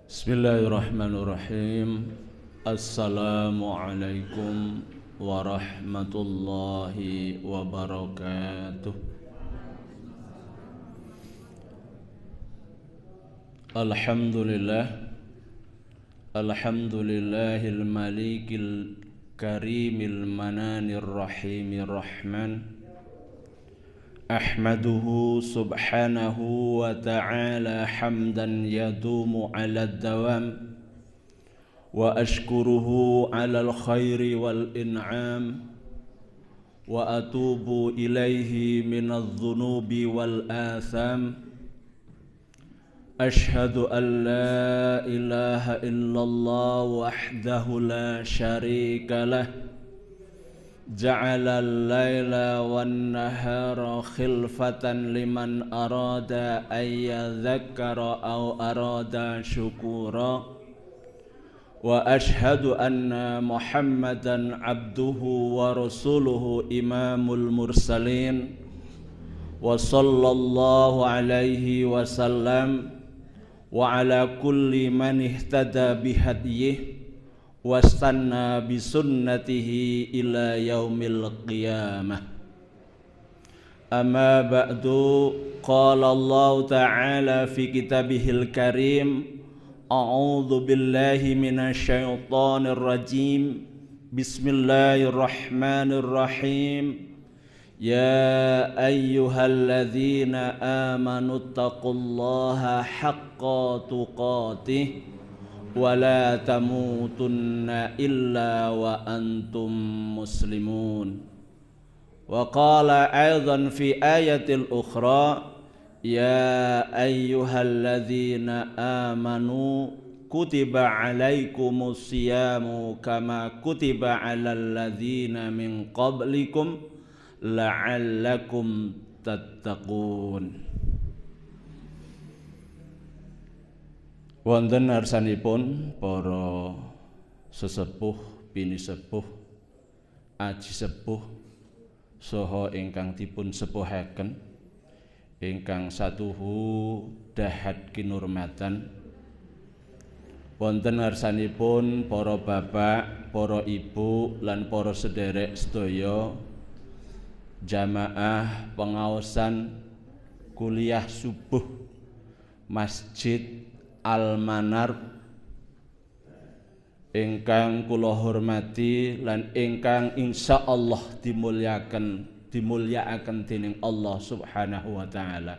Bismillahirrahmanirrahim. Assalamualaikum warahmatullahi wabarakatuh. Alhamdulillahil malikil karimil mananir rahimir rahman. Ahmaduhu subhanahu wa ta'ala hamdan yadumu ala dawam wa ashkuruhu ala al-khairi wal in'am wa atubu ilaihi minadh dhunubi wal atham. Ashhadu an la ilaha illallah wahdahu la sharika lah ja'ala al-laila wan-nahara khilfatan liman arada ayyadhakkara aw arada syukura wa ashhadu anna Muhammadan abduhu wa rasuluhu imamul mursalin wa sallallahu alaihi wasallam wa ala kulli man ihtada bihadyihi wastanna bisunnatihi ila yaumil qiyamah. Amma ba'du, qala Allah ta'ala fi kitabihil karim, a'udzu billahi minasy syaithanir rajim. Bismillahirrahmanirrahim. Ya ayyuhalladzina amanu taqullaha haqqa tuqatih wa la tamutunna illa wa antum muslimun. Wa qala aidan fi ayatil ukhra, ya ayyuhalladzina amanu kutiba alaikumus siyamu kama kutiba alal ladzina min qablikum la'allakum tattaqun. Wonten ngarsanipun para sesepuh, bini sepuh, aji sepuh saha ingkang dipun sepuhaken, ingkang satuhu dahat kinurmatan. Wonten ngarsanipun para bapak, para ibu lan para sederek sedaya jamaah pengaosan kuliah subuh Masjid Al-Manar ingkang kula hormati lan ingkang insyaallah dimulyakaken dening Allah Subhanahu wa taala.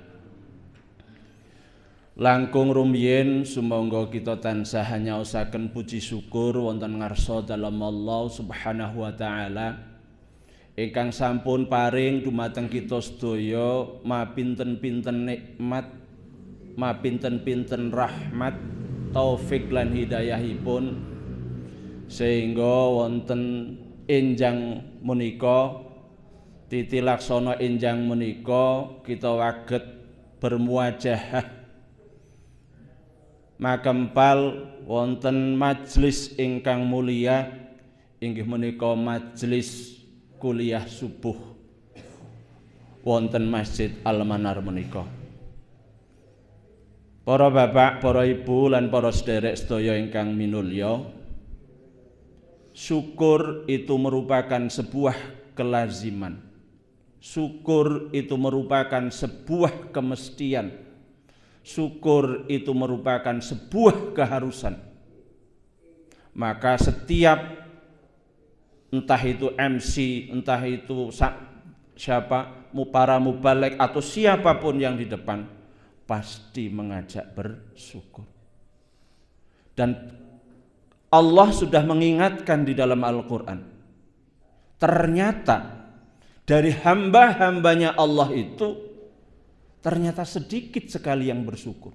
Langkung rumiyin sumangga kita tansah nyaosaken puji syukur wonten ngarsa dalem Allah Subhanahu wa taala ingkang sampun paring dumateng kita sedaya mapinten-pinten nikmat, mapinten-pinten rahmat, taufik lan hidayahipun, sehingga wonten enjang menika, titi laksana enjang menika kita waget bermuajahah makempal wonten majelis ingkang mulia inggih menika majelis kuliah subuh wonten Masjid Al-Manar menika. Para bapak, para ibu lan para sederek sedaya ingkang minulya, syukur itu merupakan sebuah kelaziman. Syukur itu merupakan sebuah kemestian. Syukur itu merupakan sebuah keharusan. Maka setiap, entah itu MC, entah itu siapa, para mubalek atau siapapun yang di depan, pasti mengajak bersyukur. Dan Allah sudah mengingatkan di dalam Al-Quran, ternyata dari hamba-hambanya Allah itu ternyata sedikit sekali yang bersyukur.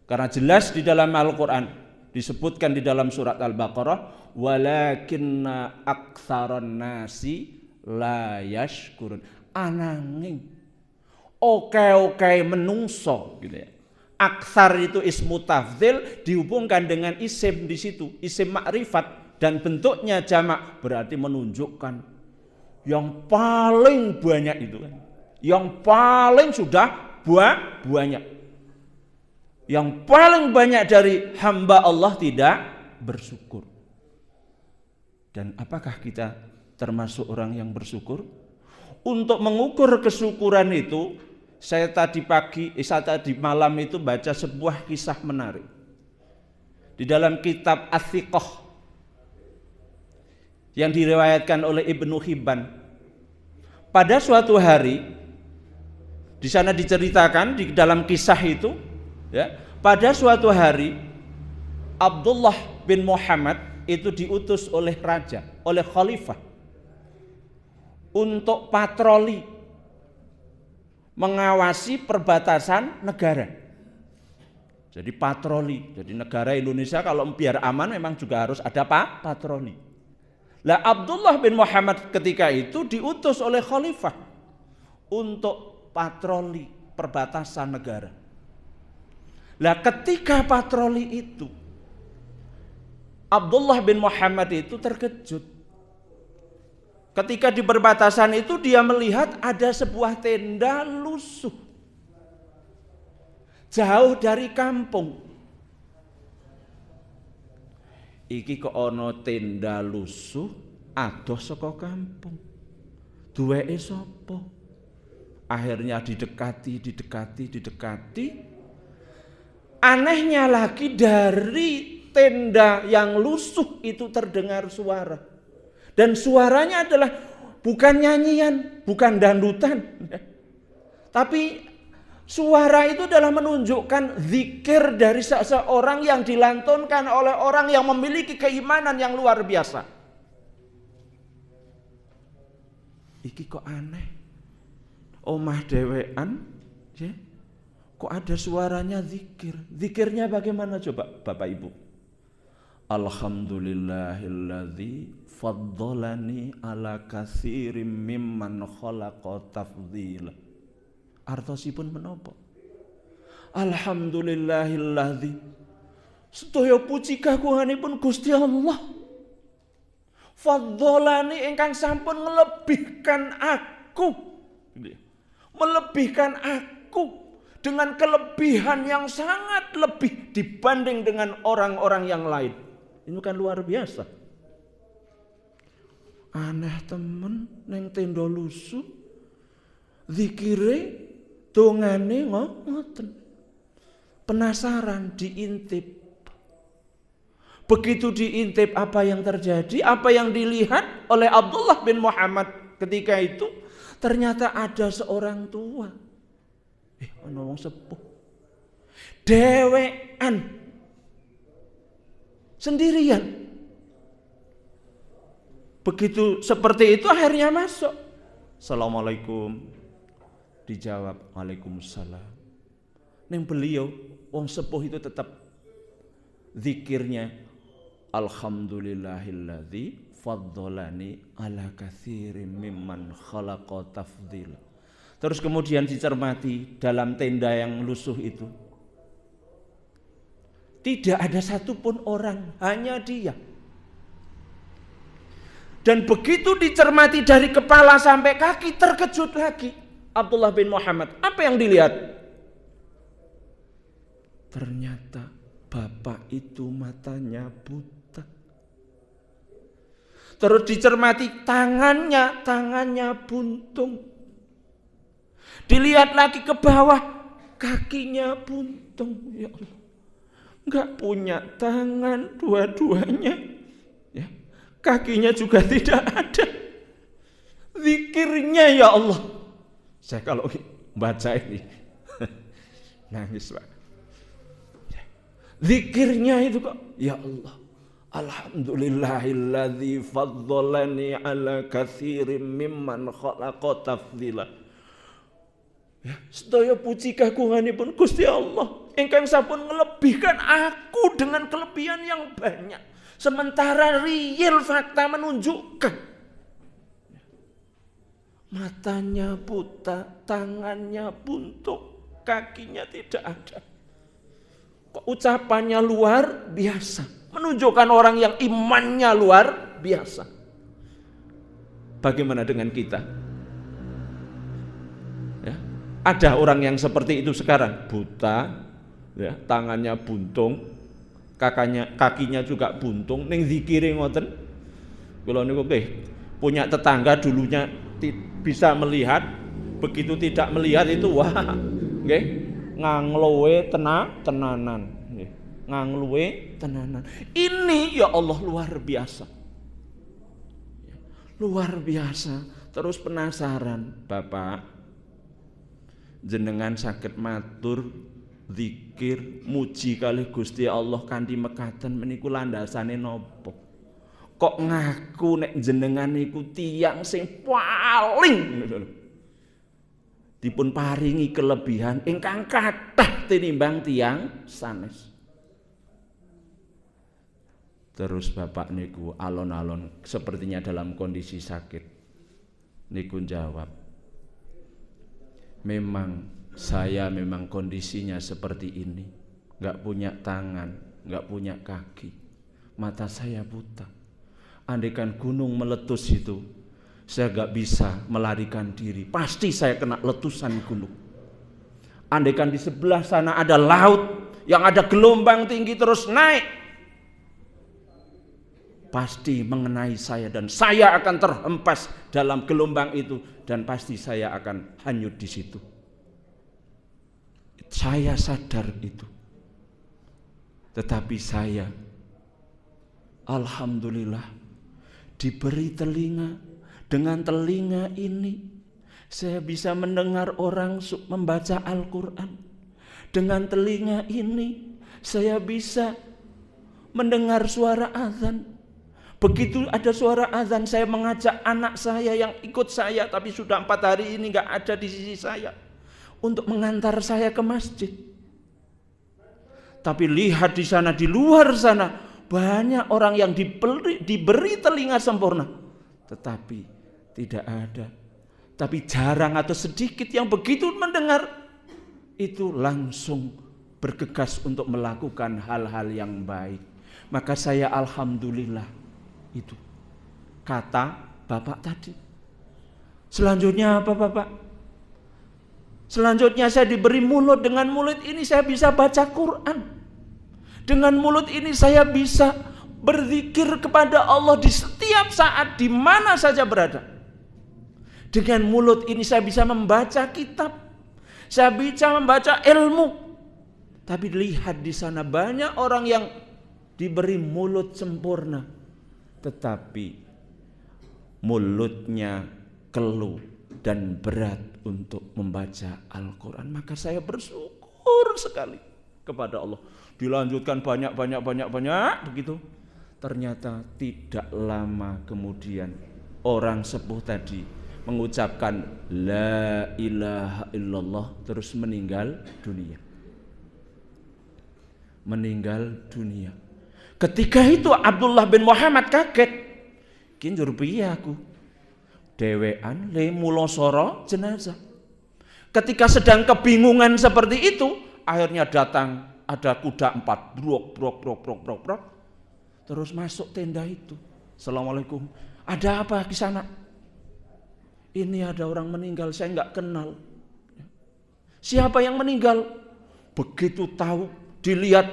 Karena jelas di dalam Al-Quran disebutkan di dalam surat Al-Baqarah, walakinna aktsaron nasi la yashkurun. Ananging oke menungso gitu ya. Aksar itu ismu tafdhil dihubungkan dengan isim di situ, isim makrifat, dan bentuknya jamak berarti menunjukkan yang paling banyak itu kan. Yang paling sudah banyak. Yang paling banyak dari hamba Allah tidak bersyukur. Dan apakah kita termasuk orang yang bersyukur? Untuk mengukur kesyukuran itu, saya tadi malam itu baca sebuah kisah menarik. Di dalam kitab Ats-Tsiqah yang diriwayatkan oleh Ibnu Hibban. Pada suatu hari, di sana diceritakan di dalam kisah itu, ya, pada suatu hari Abdullah bin Muhammad itu diutus oleh raja, oleh khalifah untuk patroli mengawasi perbatasan negara. Jadi patroli. Jadi negara Indonesia kalau biar aman memang juga harus ada patroli. Lah Abdullah bin Muhammad ketika itu diutus oleh khalifah untuk patroli perbatasan negara. Lah ketika patroli itu Abdullah bin Muhammad itu terkejut. Ketika di perbatasan itu dia melihat ada sebuah tenda lusuh jauh dari kampung. Iki kok ana tenda lusuh adoh saka kampung. Duweke sapa? Akhirnya didekati. Anehnya lagi dari tenda yang lusuh itu terdengar suara. Dan suaranya adalah bukan nyanyian, bukan dangdutan. Tapi suara itu adalah menunjukkan zikir dari seseorang yang dilantunkan oleh orang yang memiliki keimanan yang luar biasa. Iki kok aneh. Omah dewean, ya? Kok ada suaranya zikir? Zikirnya bagaimana coba Bapak Ibu? Alhamdulillahilladzi faddalani ala katsirim mimman khalaqa tafdhila. Artosipun menapa? Alhamdulillahilladzi sedaya puji kagunganipun Gusti Allah. Faddalani ingkang sampun ngelebihkan aku. Melebihkan aku dengan kelebihan yang sangat lebih dibanding dengan orang-orang yang lain. Ini kan luar biasa. Aneh temen neng tenda lusuh zikire dongane ngoten. Penasaran, diintip. Begitu diintip apa yang terjadi, apa yang dilihat oleh Abdullah bin Muhammad ketika itu, ternyata ada seorang tua. Ana wong sepuh. Dewekan. Sendirian. Begitu seperti itu akhirnya masuk. Assalamualaikum. Dijawab Waalaikumsalam. Neng beliau wong sepuh itu tetap zikirnya Alhamdulillahilladzi faddalani ala katsirin mimman khalaqa tafdhila. Terus kemudian dicermati dalam tenda yang lusuh itu. Tidak ada satupun orang, hanya dia. Dan begitu dicermati dari kepala sampai kaki, terkejut lagi Abdullah bin Muhammad. Apa yang dilihat? Ternyata bapak itu matanya buta. Terus dicermati tangannya buntung. Dilihat lagi ke bawah, kakinya buntung. Ya Allah, enggak punya tangan dua-duanya, ya. Kakinya juga tidak ada. Zikirnya ya Allah. Saya kalau baca ini nangis Pak. Zikirnya itu kok ya Allah. Alhamdulillahilladzi faddalani ala katsirin mimman khalaqa tafdhila. Ya, sedaya puji kagunganipun Gusti Allah ingkang sampun ngelebihkan aku dengan kelebihan yang banyak. Sementara real fakta menunjukkan matanya buta, tangannya buntung, kakinya tidak ada. Kok ucapannya luar biasa, menunjukkan orang yang imannya luar biasa. Bagaimana dengan kita? Ya, ada orang yang seperti itu sekarang, buta, ya, tangannya buntung, kakinya juga buntung, ning zikire ngoten. Kula niku punya tetangga dulunya bisa melihat, begitu tidak melihat itu wah, nggih, ngangluwe tenanan, nggih. Ngangluwe tenanan. Ini ya Allah luar biasa. Luar biasa. Terus penasaran, Bapak, jenengan saged matur zikir muji kalih Gusti Allah kanthi mekaten meniku landasane napa? Kok ngaku nek jenengan niku tiyang sing paling dipun paringi kelebihan ingkang kathah tinimbang tiyang sanes. Terus Bapak niku alon-alon sepertinya dalam kondisi sakit niku jawab, memang saya memang kondisinya seperti ini, nggak punya tangan, nggak punya kaki, mata saya buta. Andaikan gunung meletus itu, saya nggak bisa melarikan diri, pasti saya kena letusan gunung. Andaikan di sebelah sana ada laut yang ada gelombang tinggi terus naik, pasti mengenai saya dan saya akan terhempas dalam gelombang itu dan pasti saya akan hanyut di situ. Saya sadar itu. Tetapi saya alhamdulillah diberi telinga. Dengan telinga ini saya bisa mendengar orang membaca Al-Quran. Dengan telinga ini saya bisa mendengar suara azan. Begitu ada suara azan, saya mengajak anak saya yang ikut saya, tapi sudah 4 hari ini nggak ada di sisi saya, untuk mengantar saya ke masjid. Tapi lihat di sana, di luar sana, banyak orang yang diberi telinga sempurna, tetapi tidak ada. Tapi jarang atau sedikit yang begitu mendengar, itu langsung bergegas untuk melakukan hal-hal yang baik. Maka saya alhamdulillah. Itu kata Bapak tadi. Selanjutnya apa Bapak? Selanjutnya saya diberi mulut. Dengan mulut ini saya bisa baca Quran. Dengan mulut ini saya bisa berzikir kepada Allah di setiap saat, di mana saja berada. Dengan mulut ini saya bisa membaca kitab, saya bisa membaca ilmu. Tapi lihat di sana banyak orang yang diberi mulut sempurna, tetapi mulutnya keluh dan berat untuk membaca Al-Quran. Maka saya bersyukur sekali kepada Allah. Dilanjutkan banyak begitu. Ternyata tidak lama kemudian orang sepuh tadi mengucapkan la ilaha illallah terus meninggal dunia. Meninggal dunia. Ketika itu Abdullah bin Muhammad kaget. Kinjur piye aku? Dewean le mulosoro jenazah. Ketika sedang kebingungan seperti itu, akhirnya datang ada kuda 4, brok. Terus masuk tenda itu. Assalamualaikum. Ada apa di sana? Ini ada orang meninggal, saya nggak kenal. Siapa yang meninggal? Begitu tahu, dilihat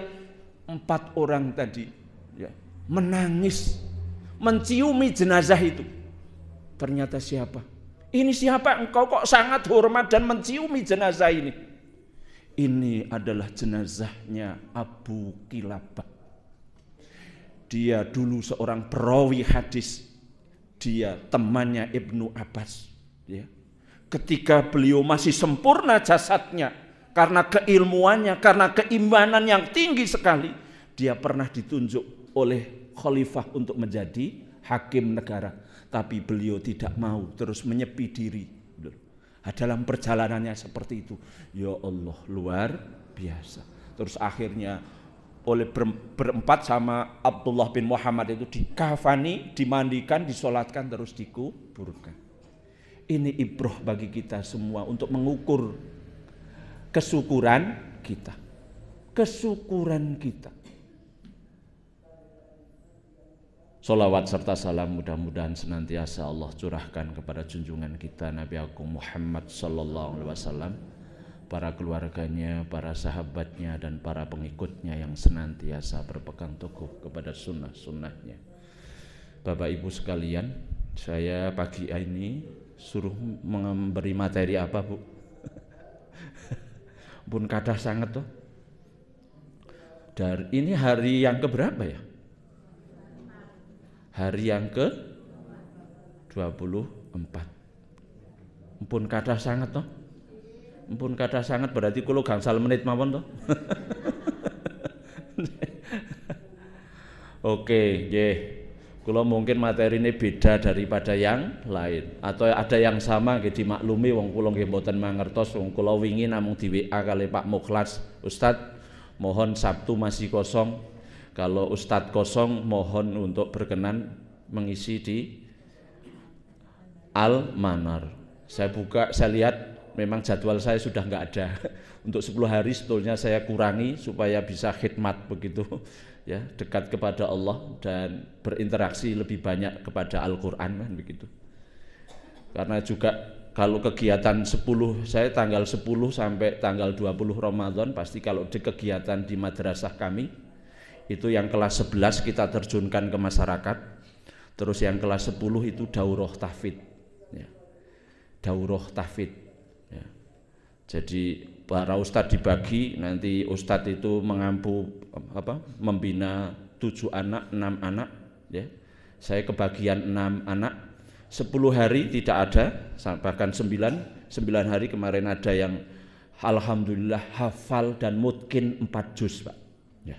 4 orang tadi, ya, menangis, menciumi jenazah itu. Ternyata siapa? Ini siapa? Engkau kok sangat hormat dan menciumi jenazah ini? Ini adalah jenazahnya Abu Kilabah. Dia dulu seorang perawi hadis. Dia temannya Ibnu Abbas. Ya. Ketika beliau masih sempurna jasadnya, karena keilmuannya, karena keimanan yang tinggi sekali, dia pernah ditunjuk oleh khalifah untuk menjadi hakim negara. Tapi beliau tidak mau, terus menyepi diri. Dalam perjalanannya seperti itu. Ya Allah, luar biasa. Terus akhirnya oleh berempat sama Abdullah bin Muhammad itu dikafani, dimandikan, disolatkan, terus dikuburkan. Ini ibrah bagi kita semua untuk mengukur kesyukuran kita. Kesyukuran kita. Salawat serta salam mudah-mudahan senantiasa Allah curahkan kepada junjungan kita Nabi Agung Muhammad sallallahu alaihi wasallam, para keluarganya, para sahabatnya, dan para pengikutnya yang senantiasa berpegang teguh kepada sunnah-sunnahnya. Bapak Ibu sekalian, saya pagi ini suruh memberi materi apa, Bu? Pun kadah sangat tuh. Dari ini hari yang keberapa ya? Hari yang ke 24. Pun kadah sangat toh. Pun kadah sangat berarti kulo gangsal menit mawon toh. Oke, nggih. Kulo mungkin materi ini beda daripada yang lain atau ada yang sama nggih dimaklumi wong kulo nggih mboten mangertos wong kulo wingi namung di WA kali Pak Mukhlas, Ustadz mohon Sabtu masih kosong. Kalau Ustadz kosong mohon untuk berkenan mengisi di Al-Manar. Saya buka, saya lihat memang jadwal saya sudah nggak ada. Untuk 10 hari sebetulnya saya kurangi supaya bisa khidmat begitu ya, dekat kepada Allah dan berinteraksi lebih banyak kepada Al-Qur'an kan begitu. Karena juga kalau kegiatan 10, saya tanggal 10 sampai tanggal 20 Ramadan pasti kalau di kegiatan di madrasah kami itu yang kelas 11 kita terjunkan ke masyarakat. Terus yang kelas 10 itu daurah tahfidz ya. Daurah tahfidz ya. Jadi para ustadz dibagi, nanti ustadz itu mengampu membina 7 anak, 6 anak ya. Saya kebagian 6 anak. 10 hari tidak ada, bahkan 9 hari kemarin ada yang alhamdulillah hafal dan mungkin 4 juz, Pak. Ya.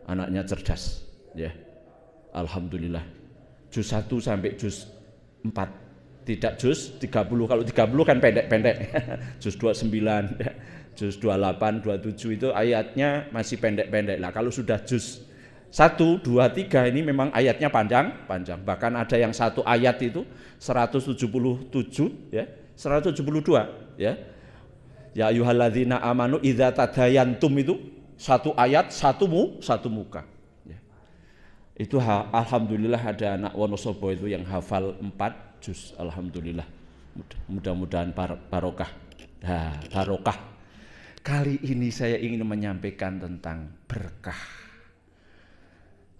Anaknya cerdas ya. Alhamdulillah. Juz 1 sampai juz 4. Tidak juz 30, kalau 30 kan pendek-pendek. Juz 29, juz 28, 27 itu ayatnya masih pendek-pendek. Lah kalau sudah juz 1, 2, 3 ini memang ayatnya panjang. Bahkan ada yang satu ayat itu 177 ya, 172 ya. Ya ayyuhalladzina amanu idza tadayantum itu satu ayat satu muka. Ya. Itu alhamdulillah ada anak Wonosobo itu yang hafal 4 juz, alhamdulillah. Mudah-mudahan barokah. Nah, barokah. Kali ini saya ingin menyampaikan tentang berkah.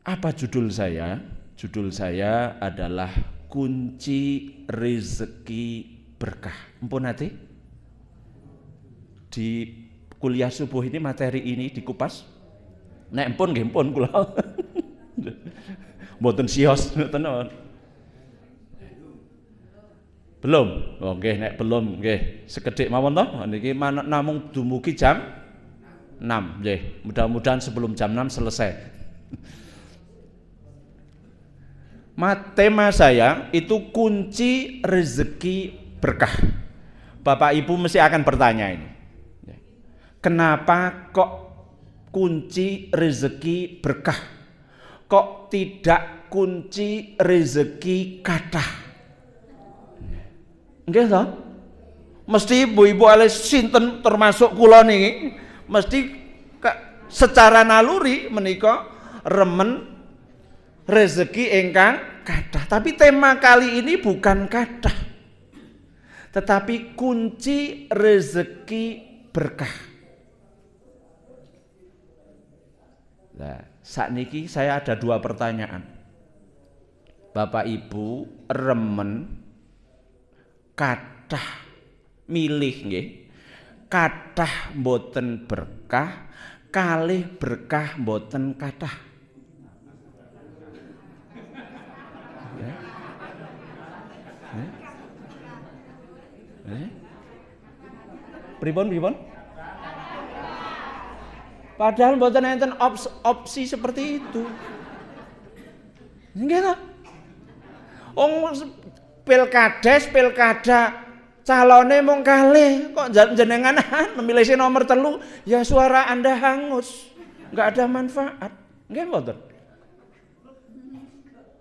Apa judul saya? Judul saya adalah kunci rezeki berkah. Empun hati? Di kuliah subuh ini materi ini dikupas. Nek empun nggih empun kula. Mboten sios tenan. Belum. Oke, nek belum nggih sekedhik mawon to. Niki namung dumugi jam 6 nggih. Mudah-mudahan sebelum jam 6 selesai. Tema saya itu kunci rezeki berkah. Bapak Ibu mesti akan bertanya ini. Kenapa kok kunci rezeki berkah? Kok tidak kunci rezeki kathah? Nggih toh? Mesti ibu-ibu alis sinten termasuk kula niki mesti secara naluri menika remen rezeki ingkang kathah. Tapi tema kali ini bukan kathah, tetapi kunci rezeki berkah. Nah, saat niki saya ada 2 pertanyaan. Bapak Ibu remen kathah milih nggih, kathah mboten berkah, kalih berkah mboten kathah. Pripun? Padahal mboten enten opsi seperti itu. Nggih ta? Pilkada calone mung kalih kok jenengan memilih si nomor 3 ya suara Anda hangus, nggak ada manfaat. Nggih mboten?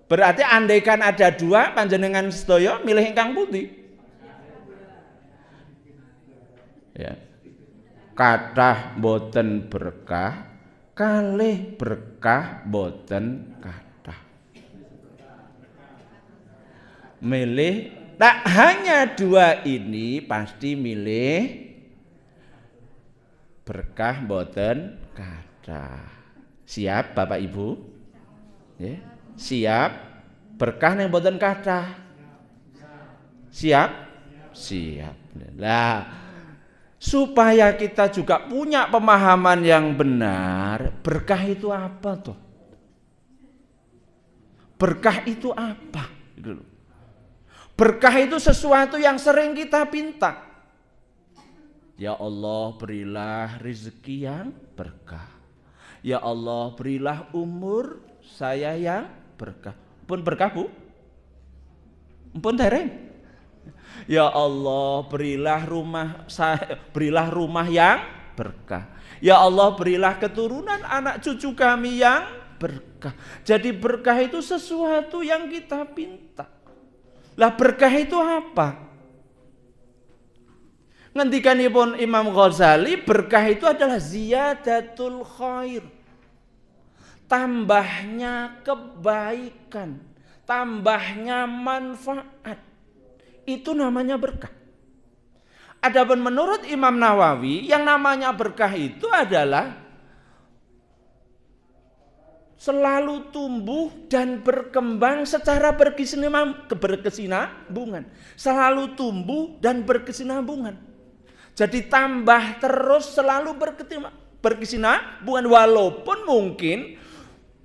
Berarti andaikan ada 2 panjenengan sedaya milih ingkang pundi? Ya. Kathah boten berkah, kalih berkah boten kathah. Milih tak hanya 2 ini pasti milih Berkah mboten kathah. Siap Bapak Ibu? Ya. Siap? Berkah ning mboten kathah. Siap? Siap. Lah, supaya kita juga punya pemahaman yang benar, berkah itu apa toh? Berkah itu apa? Berkah itu sesuatu yang sering kita pinta. Ya Allah, berilah rezeki yang berkah. Ya Allah, berilah umur saya yang berkah. Pun berkah, Bu? Pun dereng. Ya Allah, berilah rumah yang berkah. Ya Allah, berilah keturunan anak cucu kami yang berkah. Jadi berkah itu sesuatu yang kita pinta. Lah berkah itu apa? Ngendikanipun Imam Ghazali, berkah itu adalah ziyadatul khair. Tambahnya kebaikan, tambahnya manfaat. Itu namanya berkah. Adapun menurut Imam Nawawi, yang namanya berkah itu adalah selalu tumbuh dan berkembang secara berkesinambungan. Selalu tumbuh dan berkesinambungan. Jadi tambah terus selalu berkesinambungan, walaupun mungkin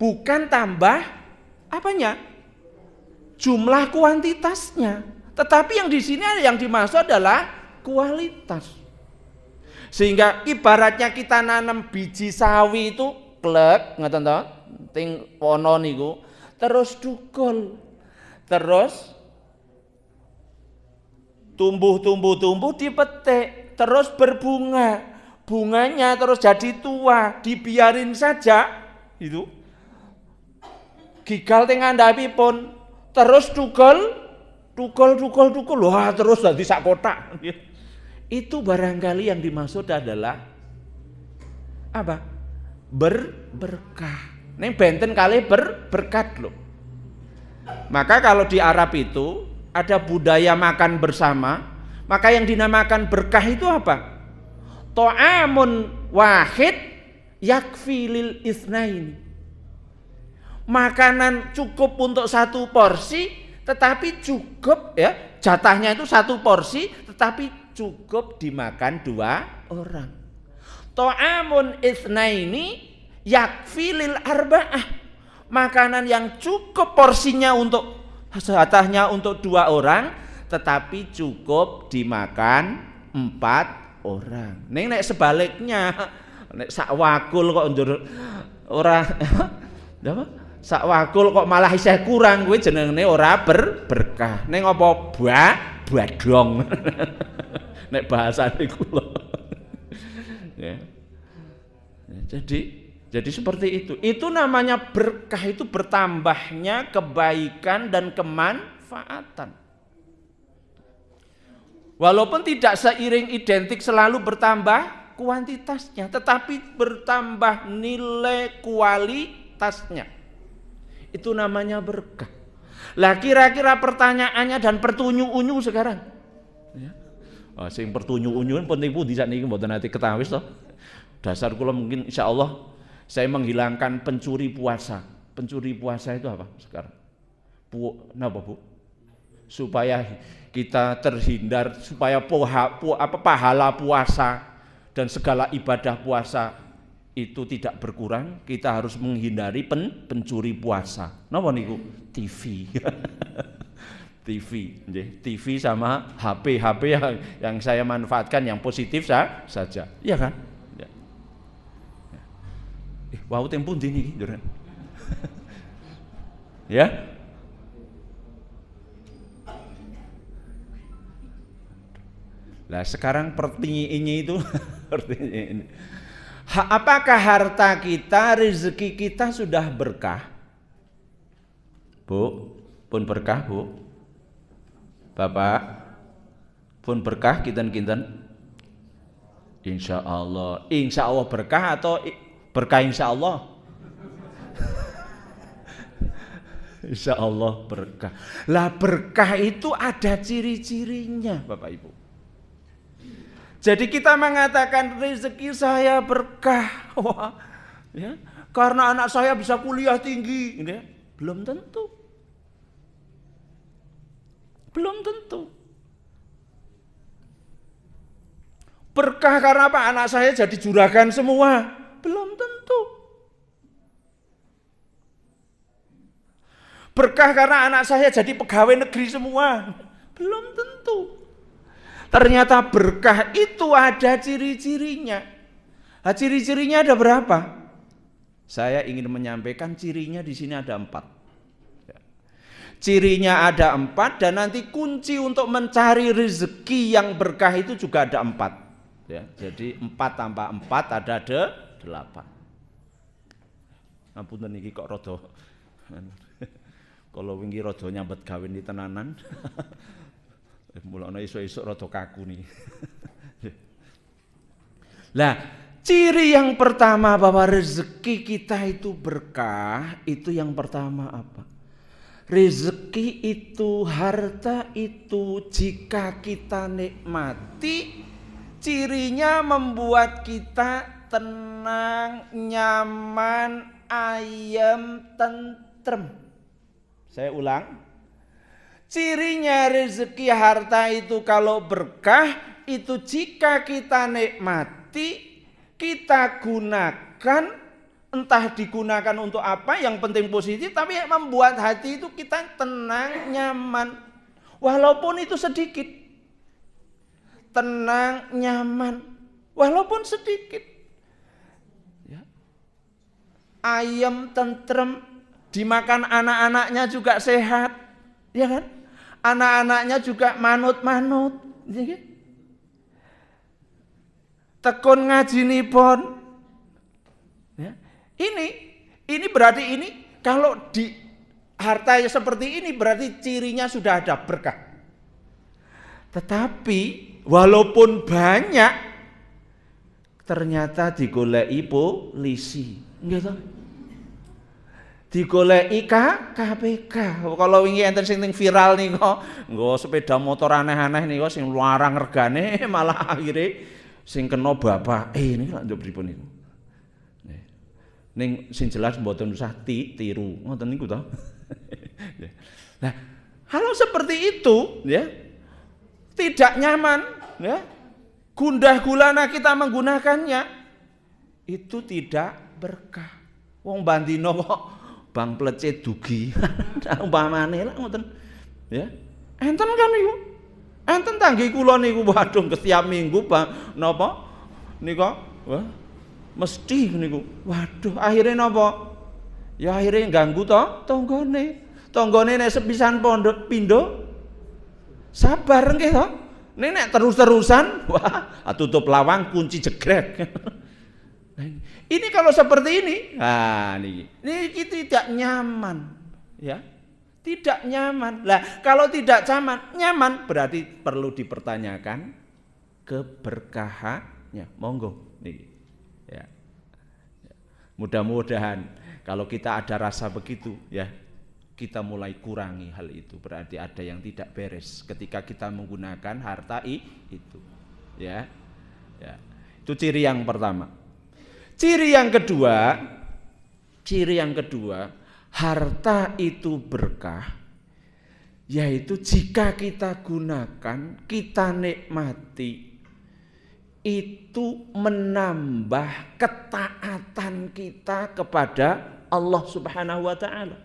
bukan tambah apanya? Jumlah kuantitasnya. Tetapi yang di sini yang dimaksud adalah kualitas. Sehingga ibaratnya kita nanam biji sawi itu klek, ngoten to? Ting wono niku, terus dukul. Terus tumbuh dipetik, terus berbunga, bunganya terus jadi tua, dibiarin saja itu. Gigal teng andhapipun, terus dukul, wah terus dadi sak kotak. Itu barangkali yang dimaksud adalah apa? Berkah. Ning benten kalih berkat loh. Maka kalau di Arab itu ada budaya makan bersama, maka yang dinamakan berkah itu apa? Ta'amun wahid yakfi lil itsnaini. Makanan cukup untuk satu porsi, tetapi cukup ya, jatahnya itu satu porsi, tetapi cukup dimakan 2 orang. Ta'amun itsnaini yakfi lil arba'ah. Makanan yang cukup porsinya untuk jatahnya untuk 2 orang, tetapi cukup dimakan 4 orang. Nek sebaliknya, nek sak wakul kok ora apa? Sak wakul kok malah isih kurang, kuwi jenenge ora berkah. Ning apa badong. Nek bahasane kula. Ya. Jadi seperti itu. Itu namanya berkah, itu bertambahnya kebaikan dan kemanfaatan. Walaupun tidak seiring identik selalu bertambah kuantitasnya, tetapi bertambah nilai kualitasnya. Itu namanya berkah. Lah kira-kira pertanyaannya dan pertunyu-unyu sekarang. Ya. Oh, sing pertunyu-unyu penting pundi sakniki mboten nate ketawis to. Dasar kula mungkin insyaallah saya menghilangkan pencuri puasa. Pencuri puasa itu apa sekarang? Napa Bu? Supaya kita terhindar, supaya pahala puasa dan segala ibadah puasa itu tidak berkurang, kita harus menghindari pencuri puasa. Napa niku? TV. TV sama HP yang saya manfaatkan yang positif saja. Iya kan? Wau teng pundi niki, Duren? Ya? Lah sekarang pertanyaannya itu apakah harta kita, rezeki kita sudah berkah? Bu, pun berkah, Bu? Bapak, pun berkah kinten-kinten? Insya Allah berkah atau berkah insya Allah? Insya Allah berkah. Lah berkah itu ada ciri-cirinya Bapak Ibu. Jadi kita mengatakan rezeki saya berkah, wah, ya, karena anak saya bisa kuliah tinggi, ya, belum tentu. Belum tentu. Berkah karena apa? Anak saya jadi juragan semua, belum tentu. Berkah karena anak saya jadi pegawai negeri semua, belum tentu. Ternyata berkah itu ada ciri-cirinya. Nah, ciri-cirinya ada berapa? Saya ingin menyampaikan cirinya di sini ada 4. Cirinya ada 4 dan nanti kunci untuk mencari rezeki yang berkah itu juga ada 4. Ya, jadi 4 tambah 4 ada 8. Ampun niki kok rada. Kalau wingi rada nyambet gawe ni tenanan. Mulane esuk-esuk rada kaku nih. Lah, ciri yang pertama bahwa rezeki kita itu berkah, itu yang pertama apa? Rezeki itu, harta itu jika kita nikmati, cirinya membuat kita tenang, nyaman, ayem, tentrem. Saya ulang. Cirinya rezeki harta itu kalau berkah, itu jika kita nikmati, kita gunakan, entah digunakan untuk apa, yang penting positif, tapi membuat hati itu kita tenang, nyaman. Walaupun itu sedikit. Tenang, nyaman, walaupun sedikit. Ya. Ayem, tentrem, dimakan anak-anaknya juga sehat, ya kan? Anak-anaknya juga manut-manut, ya kan? Tekun ngajinipun. Ya. Ini berarti ini kalau di harta seperti ini berarti cirinya sudah ada berkah. Tetapi walaupun banyak ternyata digoleki polisi, gitu. Digoleki KPK. Kalau wingi enten sing viral nika, nggo sepeda motor aneh-aneh nika sing larang regane malah akhirnya sing kena bapak. Niki lak njok pripun niku. Ning sing jelas mboten usah tiru, ngoten niku to. Nah, kalau seperti itu ya tidak nyaman ya. Gundah gulana kita menggunakannya itu tidak berkah. Wong bandino kok bang plece dugi. Umpamane lah ngoten. Ya. Enten kan niku. Enten tanggi kula niku waduh setiap minggu Bang napa nika wah mesti niku. Waduh akhirnya napa? Ya akhirnya ganggu to tanggane. Tanggane nek sepisan pondok pindho sabar nggih to. Nek terus-terusan wah tutup lawang kunci jegrek. Ini kalau seperti ini, nah ini tidak nyaman, ya, tidak nyaman. Lah kalau tidak nyaman berarti perlu dipertanyakan keberkahannya. Monggo, nih, ya. Mudah-mudahan kalau kita ada rasa begitu, ya, kita mulai kurangi hal itu. Berarti ada yang tidak beres ketika kita menggunakan harta itu, ya, ya. Itu ciri yang pertama. Ciri yang kedua, harta itu berkah, yaitu jika kita gunakan, kita nikmati, itu menambah ketaatan kita kepada Allah Subhanahu wa Ta'ala.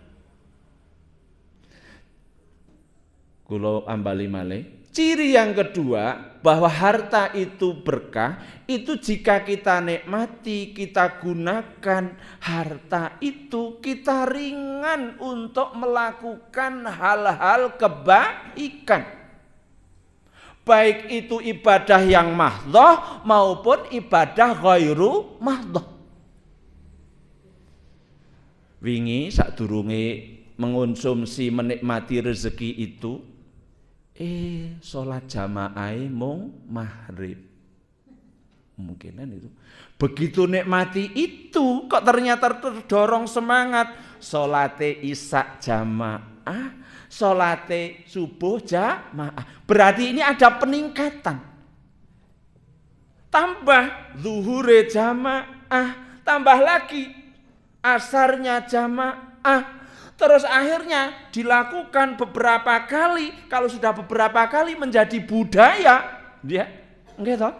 Kula ambali malih. Ciri yang kedua bahwa harta itu berkah, itu jika kita nikmati, kita gunakan harta itu, kita ringan untuk melakukan hal-hal kebaikan. Baik itu ibadah yang mahdhah maupun ibadah ghairu mahdhah. Wingi sadurunge mengonsumsi menikmati rezeki itu, sholat jamaah mung maghrib. Mungkinan itu. Begitu nikmati itu kok ternyata terdorong semangat. Sholate isya jamaah, sholate subuh jamaah. Berarti ini ada peningkatan. tambah zuhure jamaah, tambah lagi asarnya jamaah. Terus akhirnya dilakukan beberapa kali. Kalau sudah beberapa kali menjadi budaya, ya, gitu,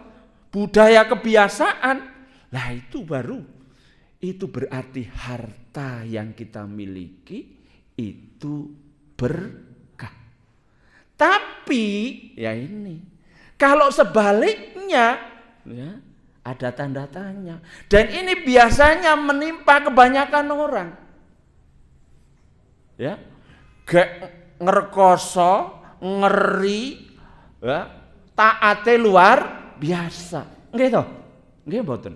budaya kebiasaan. Lah itu baru, itu berarti harta yang kita miliki itu berkah. Tapi ya ini, kalau sebaliknya, ya, ada tanda tanya. Dan ini biasanya menimpa kebanyakan orang. Ya, ngerkoso, ngeri, ya, taate luar biasa. Nggih to? Nggih mboten.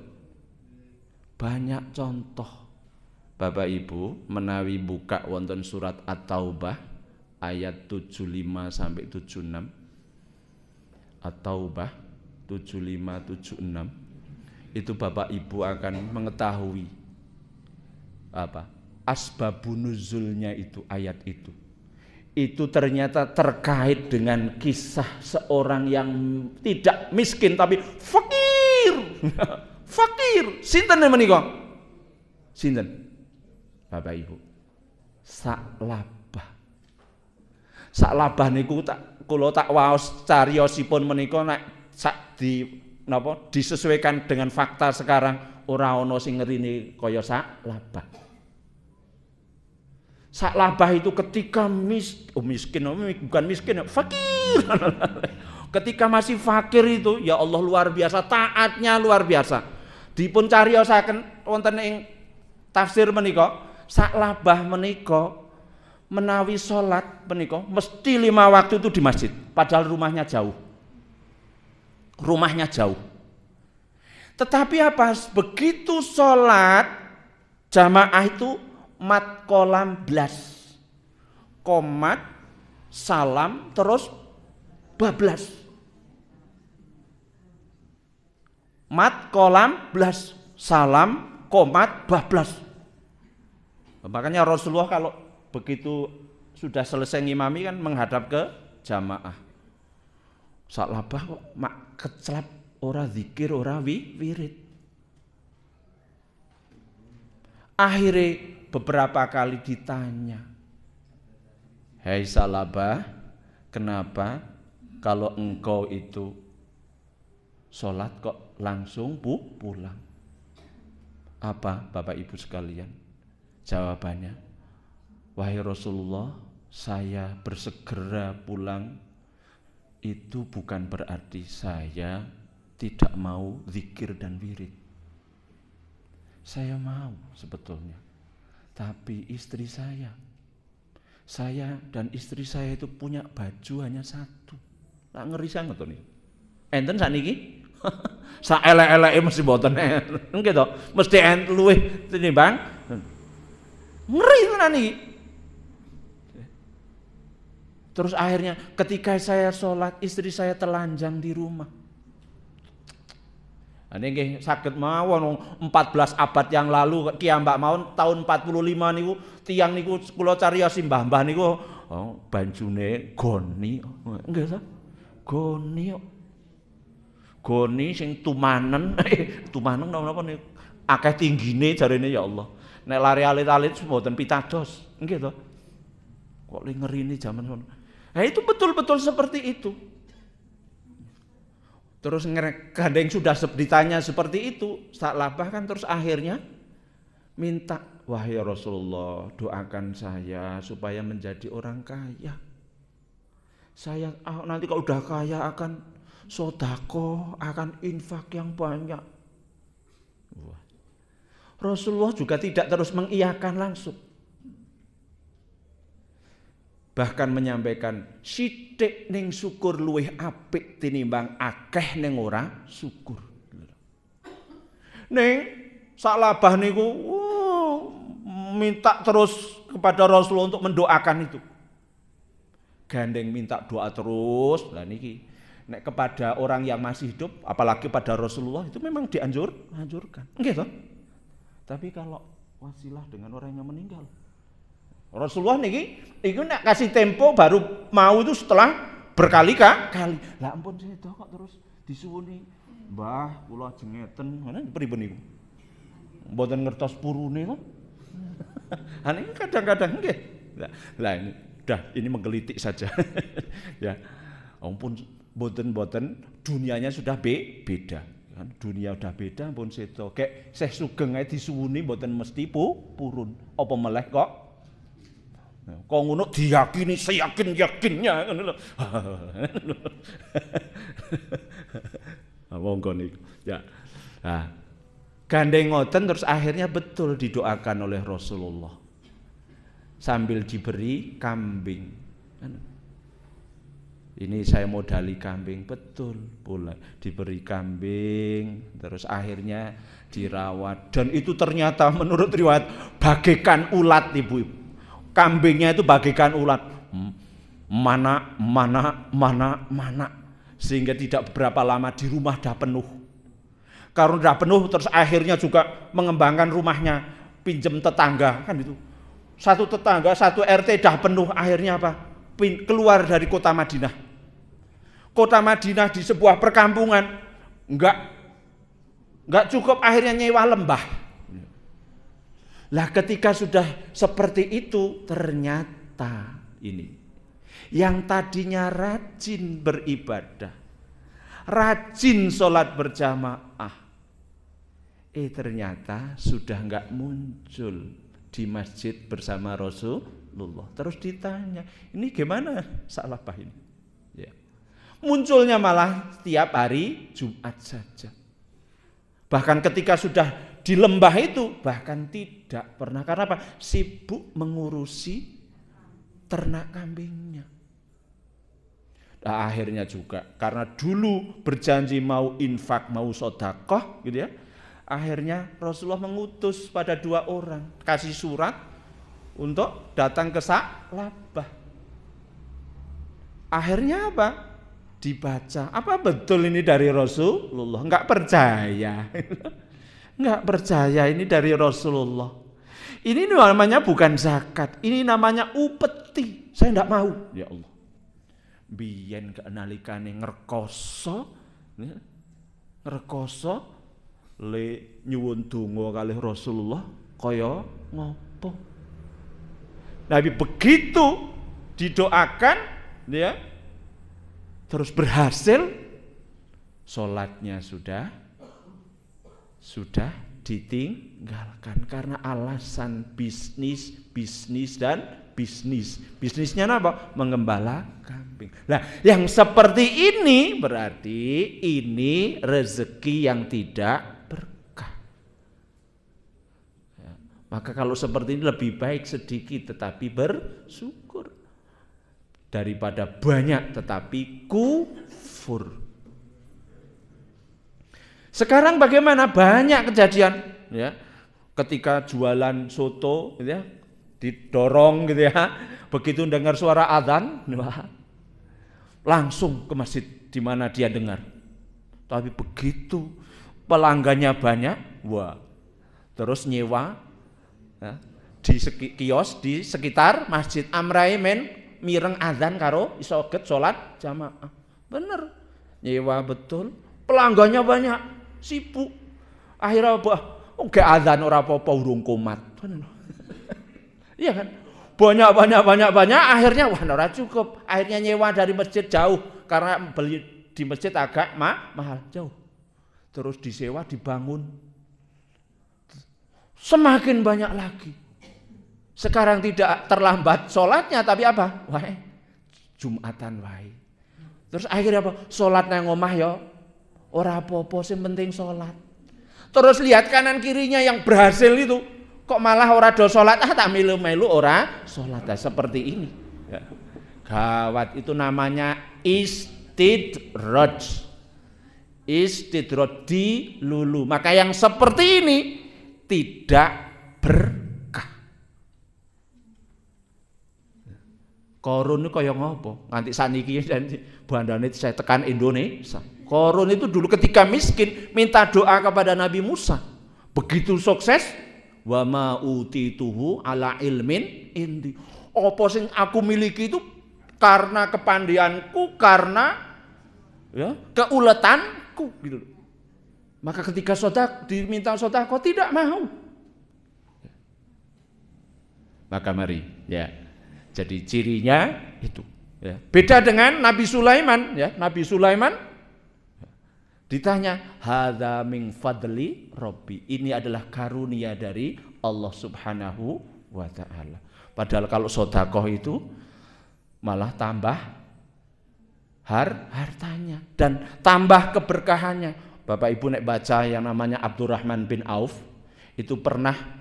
Banyak contoh. Bapak Ibu menawi buka wonten surat At-Taubah ayat 75 sampai 76. At-Taubah 75 76. Itu Bapak Ibu akan mengetahui apa? Asbabun nuzulnya itu ayat itu. Itu ternyata terkait dengan kisah seorang yang tidak miskin tapi fakir. Fakir. Sinten menika? Sinten? Bapak Ibu. Sa'labah. Sa'labah niku kula tak waos cariyosipun menika nek sak disesuaikan dengan fakta sekarang ora ana sing ngerine kaya Sa'labah. Sa'labah itu ketika miskin, bukan miskin, fakir. Ketika masih fakir itu, ya Allah luar biasa, taatnya luar biasa. Dipun cariosaken wonten ing tafsir menika, Sa'labah menika menawi salat menika mesti 5 waktu itu di masjid, padahal rumahnya jauh. Rumahnya jauh. Tetapi apa? Begitu salat jamaah itu mat kolam blas, komat salam terus bablas, mat kolam blas salam komat bablas. Makanya Rasulullah kalau begitu sudah selesai ngimami kan menghadap ke jamaah. Sa'labah kok mak kecelap ora zikir ora wirid. Akhirnya beberapa kali ditanya, "Hei Sa'labah, kenapa kalau engkau itu sholat kok langsung pulang?" Apa Bapak Ibu sekalian? Jawabannya, "Wahai Rasulullah, saya bersegera pulang itu bukan berarti saya tidak mau zikir dan wirid. Saya mau sebetulnya. Tapi istri saya dan istri saya itu punya baju hanya satu. Tak ngeri sangat tuh nih. Enten sakniki sak elek-eleke mesti mboten nggih to. Mesti luwih tinimbang ngeri tenan iki. Terus akhirnya ketika saya sholat istri saya telanjang di rumah. Ini nggih saged mawon 14 abad yang lalu kiambak mawon tahun 45 niku tiyang niku kula cariosi mbah-mbah niku banjune goni nggih ta goni sing tumanen tumanen napa niku akeh tinggine jarene ya Allah nek lari alit-alit mboten pitados nggih to kok ngerine jaman ngono. Nah itu betul-betul seperti itu. Terus gandeng sudah ditanya seperti itu, Sa'labah kan terus akhirnya minta, "Wahai Rasulullah, doakan saya supaya menjadi orang kaya. Saya nanti kalau udah kaya akan sedekah, akan infak yang banyak." Wah. Rasulullah juga tidak terus mengiyakan langsung. Bahkan menyampaikan sithik ning syukur luwih apik tinimbang akeh ning ora syukur. Ning Sa'labah niku minta terus kepada Rasulullah untuk mendoakan itu. Gandeng minta doa terus. Lah niki nek kepada orang yang masih hidup apalagi pada Rasulullah itu memang dianjurkan. Nggih toh? Tapi kalau wasilah dengan orang yang meninggal Rasulullah niki iku nek kasih tempo baru mau itu setelah berkali-kali. Lah ampun sedo kok terus disuwuni Mbah, kula jengeten, ngene pripun niku? Mboten ngertos purune to. Ini kadang-kadang nggih. Lah ini ini menggelitik saja. Ya. Ampun mboten dunianya sudah beda. Kan dunia udah beda pun sedo. Kek Syekh Sugeng ae disuwuni mboten mesti purun. Apa meleh kok? Kok ngono diyakini seyakin-yakinnya ngono lho. Monggo niku. Ya. Nah, gandeng ngoten terus akhirnya betul didoakan oleh Rasulullah. Sambil diberi kambing. Ini saya modali kambing, betul pula diberi kambing, terus akhirnya dirawat dan itu ternyata menurut riwayat bagaikan ulat ibu-ibu. Kambingnya itu bagaikan ulat, mana sehingga tidak beberapa lama di rumah dah penuh. Karena dah penuh terus akhirnya juga mengembangkan rumahnya, pinjem tetangga kan itu. Satu tetangga, satu RT dah penuh, akhirnya apa? Keluar dari kota Madinah. Kota Madinah di sebuah perkampungan enggak cukup, akhirnya nyewa lembah. Lah ketika sudah seperti itu ternyata ini yang tadinya rajin beribadah, rajin sholat berjamaah, ternyata sudah enggak muncul di masjid bersama Rasulullah. Terus ditanya, ini gimana salah paham? Ya. Munculnya malah setiap hari Jumat saja. Bahkan ketika sudah di lembah itu bahkan tidak pernah, karena apa? Sibuk mengurusi ternak kambingnya. Nah, akhirnya juga karena dulu berjanji mau infak, mau sedekah gitu ya. Akhirnya Rasulullah mengutus pada 2 orang, kasih surat untuk datang ke Sa'labah. Akhirnya apa? Dibaca, apa betul ini dari Rasulullah? Enggak percaya. Enggak percaya ini dari Rasulullah. Ini namanya bukan zakat, ini namanya upeti. Saya enggak mau, ya Allah. Biyen kenalikane ngrekoso le nyuwun donga kalih Rasulullah kaya ngopo. Nabi begitu didoakan ya, terus berhasil, sholatnya sudah ditinggalkan karena alasan bisnis. Bisnisnya apa? Mengembala kambing. Nah, yang seperti ini berarti ini rezeki yang tidak berkah. Ya, maka kalau seperti ini lebih baik sedikit tetapi bersyukur daripada banyak tetapi kufur. Sekarang bagaimana? Banyak kejadian ya. Ketika jualan soto gitu ya, didorong gitu ya. Begitu dengar suara azan, langsung ke masjid di mana dia dengar. Tapi begitu pelanggannya banyak, terus nyewa ya, di kios di sekitar Masjid Amrai mireng azan karo isoget sholat jamaah. Bener, nyewa betul, pelanggannya banyak, sibuk. Akhirnya gak azan ora apa-apa urung komat. Iya kan? Banyak, akhirnya ora cukup. Akhirnya nyewa dari masjid jauh karena beli di masjid agak mahal jauh. Terus disewa, dibangun. Semakin banyak lagi. Sekarang tidak terlambat sholatnya, tapi apa? Jumatan wae. Terus akhirnya apa? Sholat nang omah ya ora apa-apa, sing penting sholat. Terus lihat kanan kirinya yang berhasil itu, kok malah ora do sholat, tak milu-milu ora sholat. Seperti ini. Ya. Gawat, itu namanya istidraj. Istidraj, dilulu. Maka yang seperti ini tidak berkah. Korun itu kaya ngopo? Nganti saniki bandane saya tekan Indonesia. Korun itu dulu ketika miskin minta doa kepada Nabi Musa. Begitu sukses, wa ma utituhu ala ilmin indi. Apa sing aku miliki itu karena kepandianku, karena ya, keuletanku gitu. Maka ketika diminta sedekah tidak mau. Maka mari ya. Jadi cirinya itu ya. Beda dengan Nabi Sulaiman ya. Nabi Sulaiman ditanya, hadza min fadli Rabbi. Ini adalah karunia dari Allah Subhanahu wa taala. Padahal kalau sedekah itu malah tambah hartanya dan tambah keberkahannya. Bapak Ibu nek baca yang namanya Abdurrahman bin Auf, itu pernah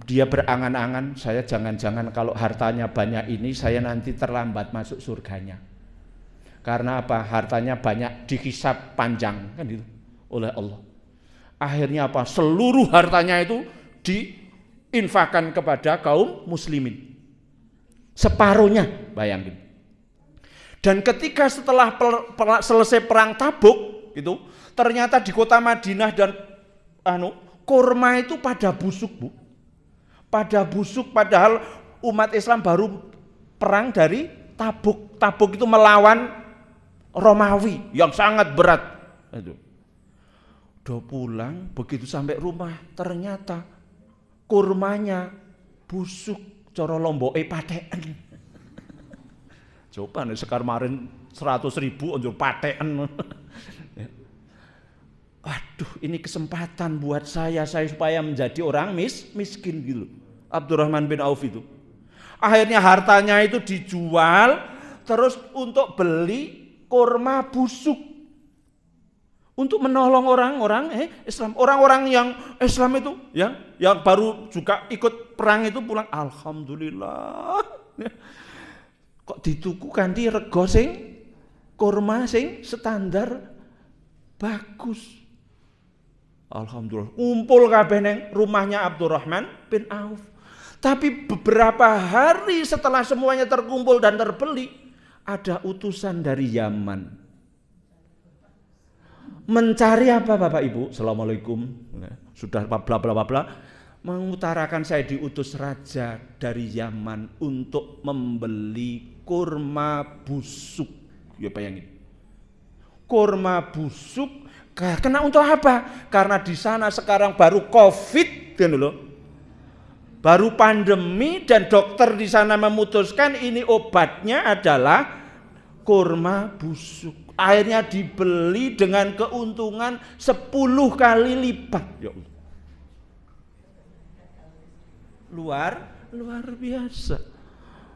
dia berangan-angan, saya jangan-jangan kalau hartanya banyak ini saya nanti terlambat masuk surganya. Karena apa? Hartanya banyak, dihisab panjang kan itu oleh Allah. Akhirnya apa? Seluruh hartanya itu diinfakkan kepada kaum muslimin. Separuhnya, bayangin. Dan ketika setelah selesai perang Tabuk itu, ternyata di kota Madinah dan kurma itu pada busuk, Bu. Pada busuk, padahal umat Islam baru perang dari Tabuk. Tabuk itu melawan Romawi yang sangat berat. Udah pulang, begitu sampai rumah ternyata kurmanya busuk, coro lomboke paten. Coba nih sekarang 100.000 untuk paten. Waduh, ini kesempatan buat saya supaya menjadi orang miskin gitu. Abdurrahman bin Auf itu. Akhirnya hartanya itu dijual terus untuk beli kurma busuk. Untuk menolong orang-orang Islam. Orang-orang yang Islam itu yang baru juga ikut perang itu pulang, alhamdulillah. Kok dituku kanthi rego sing kurma sing standar bagus. Alhamdulillah, kumpul kabeh neng rumahnya Abdurrahman bin Auf. Tapi beberapa hari setelah semuanya terkumpul dan terbeli, ada utusan dari Yaman. Mencari apa Bapak Ibu? Assalamualaikum. Sudah bla bla bla bla. Mengutarakan saya diutus raja dari Yaman untuk membeli kurma busuk. Ya bayangin. Kurma busuk. Karena untuk apa? Karena di sana sekarang baru Covid, kan loh. Baru pandemi dan dokter di sana memutuskan ini obatnya adalah kurma busuk. Akhirnya dibeli dengan keuntungan 10 kali lipat. Ya Allah. Luar biasa.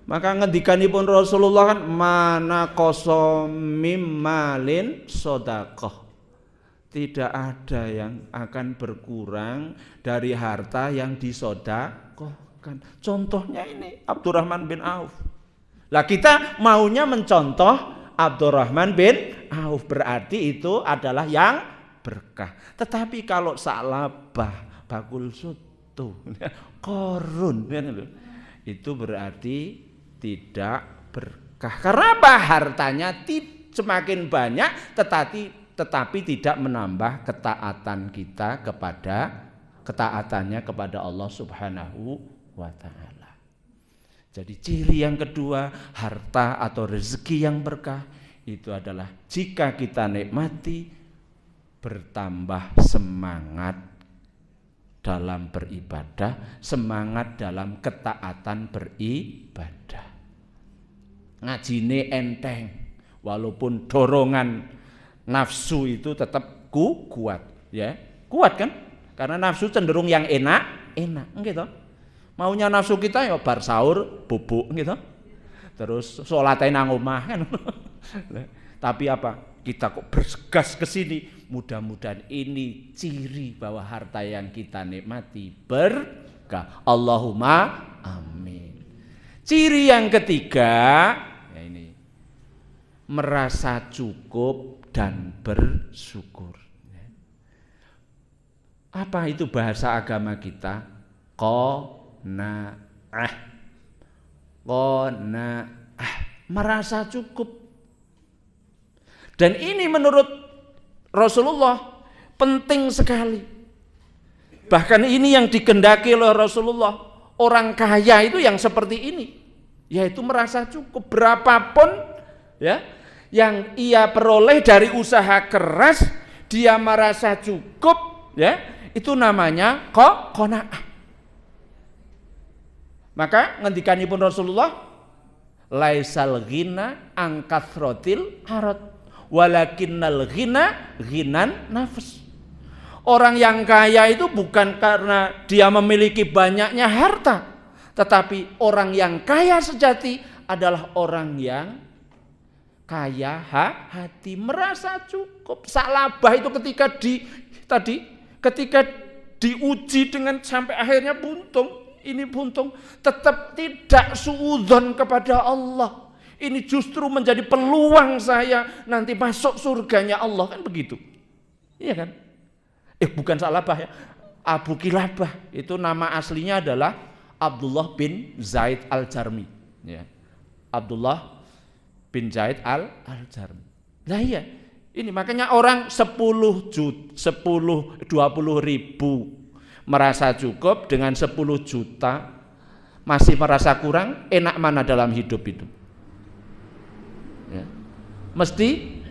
Maka ngendikanipun Rasulullah kan mana qasam malin sedekah. Tidak ada yang akan berkurang dari harta yang disedekahkan. Contohnya ini Abdurrahman bin Auf. Lah kita maunya mencontoh Abdurrahman bin Auf, berarti itu adalah yang berkah. Tetapi kalau salabah, bakul sutu, korun, itu berarti tidak berkah. Karena apa? Hartanya semakin banyak, tetapi tidak menambah ketaatannya kepada Allah Subhanahu wa taala. Jadi ciri yang kedua, harta atau rezeki yang berkah itu adalah jika kita nikmati, bertambah semangat dalam beribadah, semangat dalam ketaatan beribadah. Ngajine enteng, walaupun dorongan nafsu itu tetap kuat, ya kuat kan? Karena nafsu cenderung yang enak, gitu. Maunya nafsu kita ya bar sahur bubuk, gitu. Terus sholatnya nang omah kan. Tapi apa? Kita kok bergegas ke sini. Mudah-mudahan ini ciri bahwa harta yang kita nikmati berkah. Allahumma amin. Ciri yang ketiga, ya ini, merasa cukup dan bersyukur. Apa itu bahasa agama kita? Qanaah. Merasa cukup. Dan ini menurut Rasulullah penting sekali. Bahkan ini yang dikehendaki oleh Rasulullah. Orang kaya itu yang seperti ini, yaitu merasa cukup berapapun ya yang ia peroleh dari usaha keras, dia merasa cukup, ya, itu namanya qanaah. Maka ngendikanipun Rasulullah, laisal ghina an kathratil arad walakinnal ghina ghinan nafs. Orang yang kaya itu bukan karena dia memiliki banyaknya harta, tetapi orang yang kaya sejati adalah orang yang kaya hati, merasa cukup. Salabah itu ketika diuji dengan sampai akhirnya buntung, ini buntung, tetap tidak suudzon kepada Allah. Ini justru menjadi peluang saya nanti masuk surganya Allah, kan begitu. Iya kan? Bukan Salabah ya. Abu Kilabah itu nama aslinya adalah Abdullah bin Zaid al-Jarmi. Ya. Abdullah bin Zaid al-Jarmi. Lah iya, ini makanya orang 20 ribu merasa cukup dengan 10 juta masih merasa kurang, enak mana dalam hidup itu? Ya. Mesti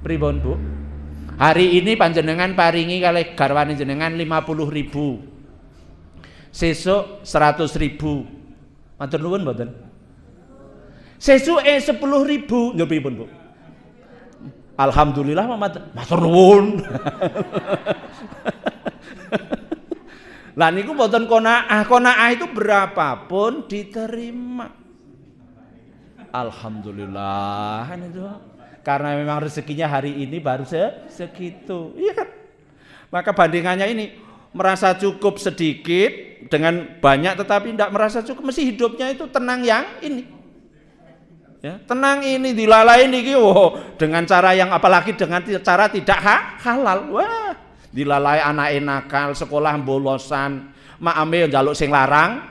pripun Bu? Hari ini panjenengan paringi kalih garwane jenengan 50 ribu, sesuk 100 ribu. Matur nuwun mboten? Sesuk 10 ribu, nggih pripun Bu? Alhamdulillah matur nuwun. Lah niku mboten qanaah. Qanaah itu berapapun diterima. Alhamdulillah kan itu. Karena memang rezekinya hari ini baru segitu. Iya kan? Maka bandingannya ini merasa cukup sedikit dengan banyak tetapi tidak merasa cukup, mesti hidupnya itu tenang yang ini. Ya, tenang ini dilalai niki dengan cara yang apalagi dengan cara tidak halal. Wah, dilalai anak nakal, sekolah bolosan, maame njaluk sing larang.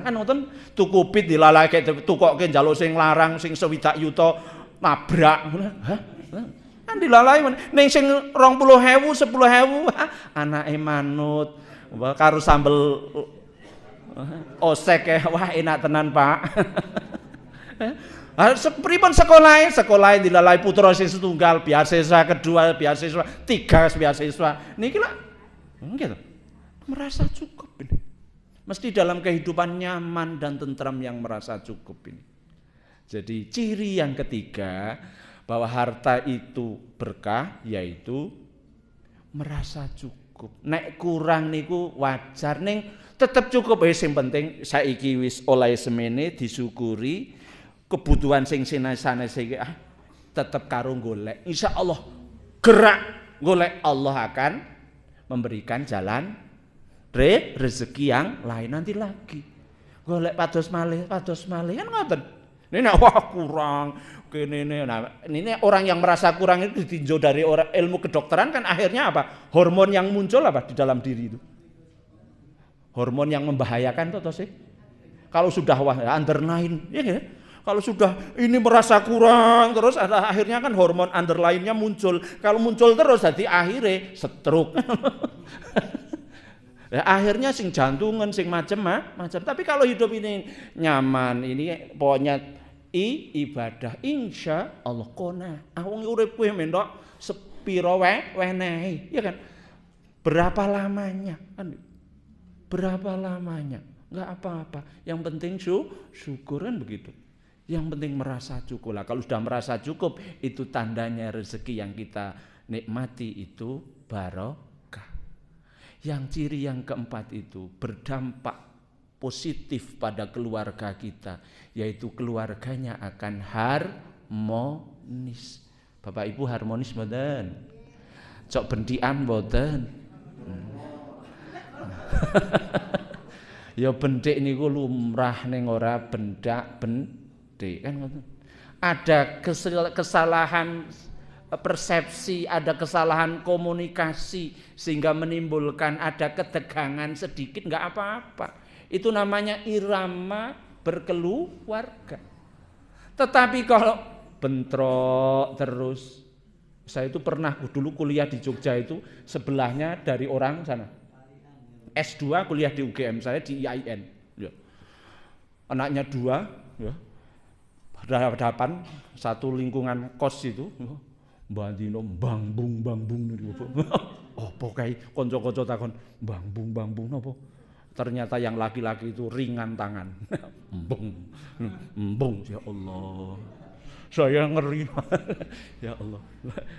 Kan ngoten, tuku pit dilalai kayak tukoke njaluk sing larang sing 20 yuta nabrak. Hah? Kan dilalai ning sing 20.000, 10.000, anake manut karo sambel osek ya. Wah, enak tenan, Pak. Pripun sekolah dilalai putra sing setunggal, beasiswa kedua, beasiswa tiga, beasiswa niki lah gitu. Merasa cukup ini. Mesti dalam kehidupan nyaman dan tentram yang merasa cukup ini. Jadi ciri yang ketiga bahwa harta itu berkah yaitu merasa cukup. Nek kurang niku wajar, ning tetep cukup sing penting saiki wis oleh semene disyukuri. Kebutuhan sing sanes iki tetep karo golek. Insyaallah gerak golek, Allah akan memberikan jalan rezeki yang lain nanti lagi. Golek pados malih kan ngoten. Ini wah kurang kene ini orang yang merasa kurang itu ditinjau dari orang ilmu kedokteran kan akhirnya apa? Hormon yang muncul apa di dalam diri itu? Hormon yang membahayakan toh sih. Kalau sudah underline ya gitu. Kalau sudah ini merasa kurang terus akhirnya kan hormon underline-nya muncul. Kalau muncul terus jadi akhirnya stroke. Ya, akhirnya sing jantungan sing macam. Tapi kalau hidup ini nyaman, ini pokoknya ibadah insya Allah kona. Wong urip kuwi mendok sepiro wenehe, ya kan? Berapa lamanya? Kan? Berapa lamanya? Enggak apa-apa. Yang penting syukuran begitu. Yang penting merasa cukup lah. Kalau sudah merasa cukup, itu tandanya rezeki yang kita nikmati itu barokah. Yang ciri yang keempat itu berdampak positif pada keluarga kita, yaitu keluarganya akan harmonis. Bapak Ibu harmonis mboten? Cok bendian mboten? Ya bendik niku lumrah ning ora bendak kan. Ada kesalahan persepsi, ada kesalahan komunikasi sehingga menimbulkan ada ketegangan sedikit, enggak apa-apa. Itu namanya irama berkeluarga. Tetapi kalau bentrok terus, saya itu pernah dulu kuliah di Jogja itu sebelahnya dari orang sana. S2 kuliah di UGM, saya di IAIN. Ya. Anaknya 2, ya. Berhadapan satu lingkungan kos itu, Mbandino bang bung niku. Apa kae kanca-kanca takon bang bung napa? Ternyata yang laki-laki itu ringan tangan. Embung ya Allah. Saya ngeri. Ya Allah.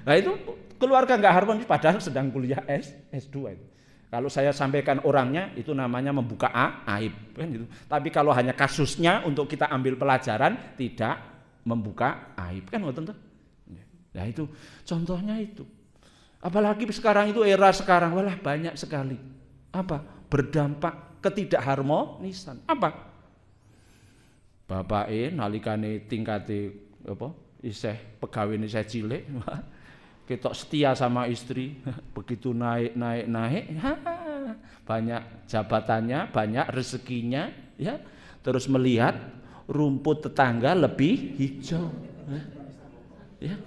Nah itu keluarga nggak harmonis padahal sedang kuliah S2 itu. Kalau saya sampaikan orangnya itu namanya membuka aib kan gitu. Tapi kalau hanya kasusnya untuk kita ambil pelajaran tidak membuka aib kan ngoten tuh. Nah itu contohnya itu. Apalagi sekarang itu era sekarang walah banyak sekali apa berdampak ketidakharmonisan. Apa? Bapake nalikane tingkate apa isih pegawene isih cilik ketok setia sama istri, begitu naik, banyak jabatannya, banyak rezekinya, ya, terus melihat rumput tetangga lebih hijau, ya,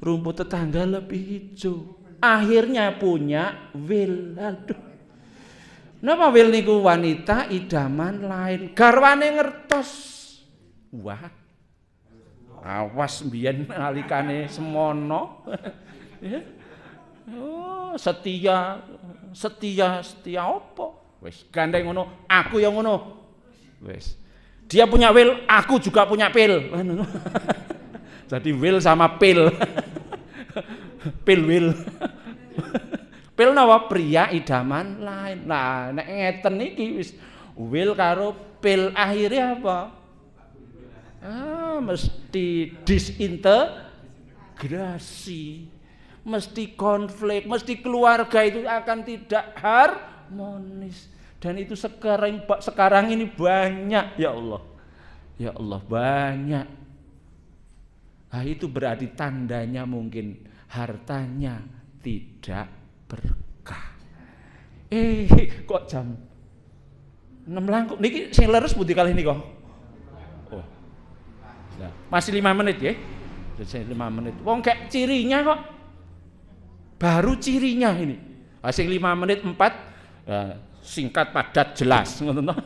rumput tetangga lebih hijau, akhirnya punya will, aduh, napa will niku wanita idaman lain, garwane ngertos, wah, awas mbiyen nalikane semono. Ya. Oh, setia apa? Wis gandeng ngono, aku yang ngono. Wis. Dia punya will, aku juga punya pil. Jadi will sama pil. Pil will. Pil napa? Pria idaman lain. Nah, nek ngeten iki wis will karo pil akhirnya apa? Mesti disintegrasi, mesti konflik, mesti keluarga itu akan tidak harmonis. Dan itu sekarang ini banyak, ya Allah banyak. Nah, itu berarti tandanya mungkin hartanya tidak berkah. Kok jam 6 langkung niki sing leres budi kali ini kok. Masih 5 menit ya, 5 menit. Wong kayak cirinya kok, baru cirinya ini. Masih 5 menit 4, singkat padat jelas. Nah,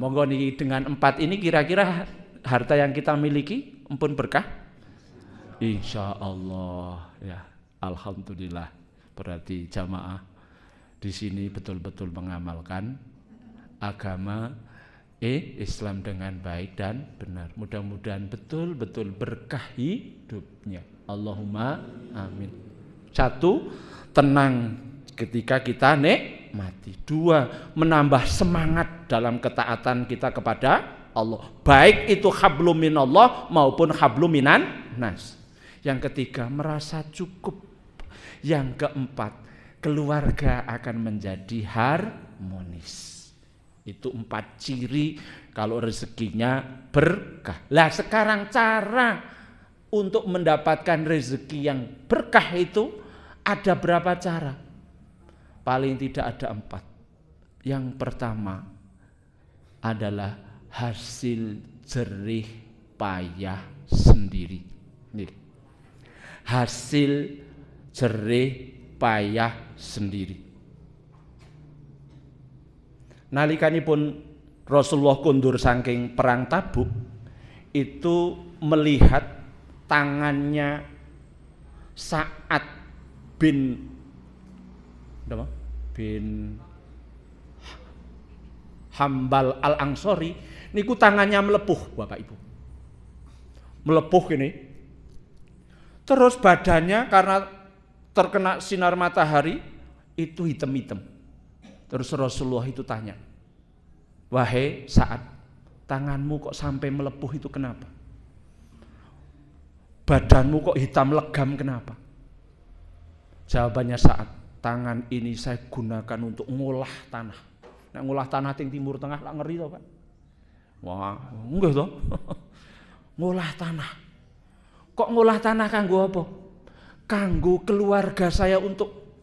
monggo nih dengan 4 ini kira-kira harta yang kita miliki ampun berkah. Insya Allah ya, alhamdulillah. Berarti jamaah di sini betul-betul mengamalkan agama Islam dengan baik dan benar. Mudah-mudahan betul-betul berkah hidupnya. Allahumma amin. 1, tenang ketika kita nikmati. 2, menambah semangat dalam ketaatan kita kepada Allah. Baik itu hablum minallah maupun hablum minan nas. Yang ketiga, merasa cukup. Yang keempat, keluarga akan menjadi harmonis. Itu 4 ciri kalau rezekinya berkah. Lah sekarang cara untuk mendapatkan rezeki yang berkah itu ada berapa cara? Paling tidak ada 4. Yang pertama adalah hasil jerih payah sendiri. Nih. Hasil jerih payah sendiri. Nalikanipun Rasulullah kundur saking perang Tabuk itu melihat tangannya Sa'ad bin Hambal al-Ansori niku tangannya melepuh, Bapak Ibu. Melepuh ini. Terus badannya karena terkena sinar matahari itu hitam-hitam. Terus Rasulullah itu tanya, wahai Sa'ad, tanganmu kok sampai melepuh itu kenapa? Badanmu kok hitam legam kenapa? Jawabannya Sa'ad, tangan ini saya gunakan untuk ngolah tanah. Nah, ngolah tanah ting Timur Tengah lah ngeri toh, Pak. Wah, enggak toh. Ngolah tanah. Kok ngolah tanah kanggo apa? Kanggo keluarga saya, untuk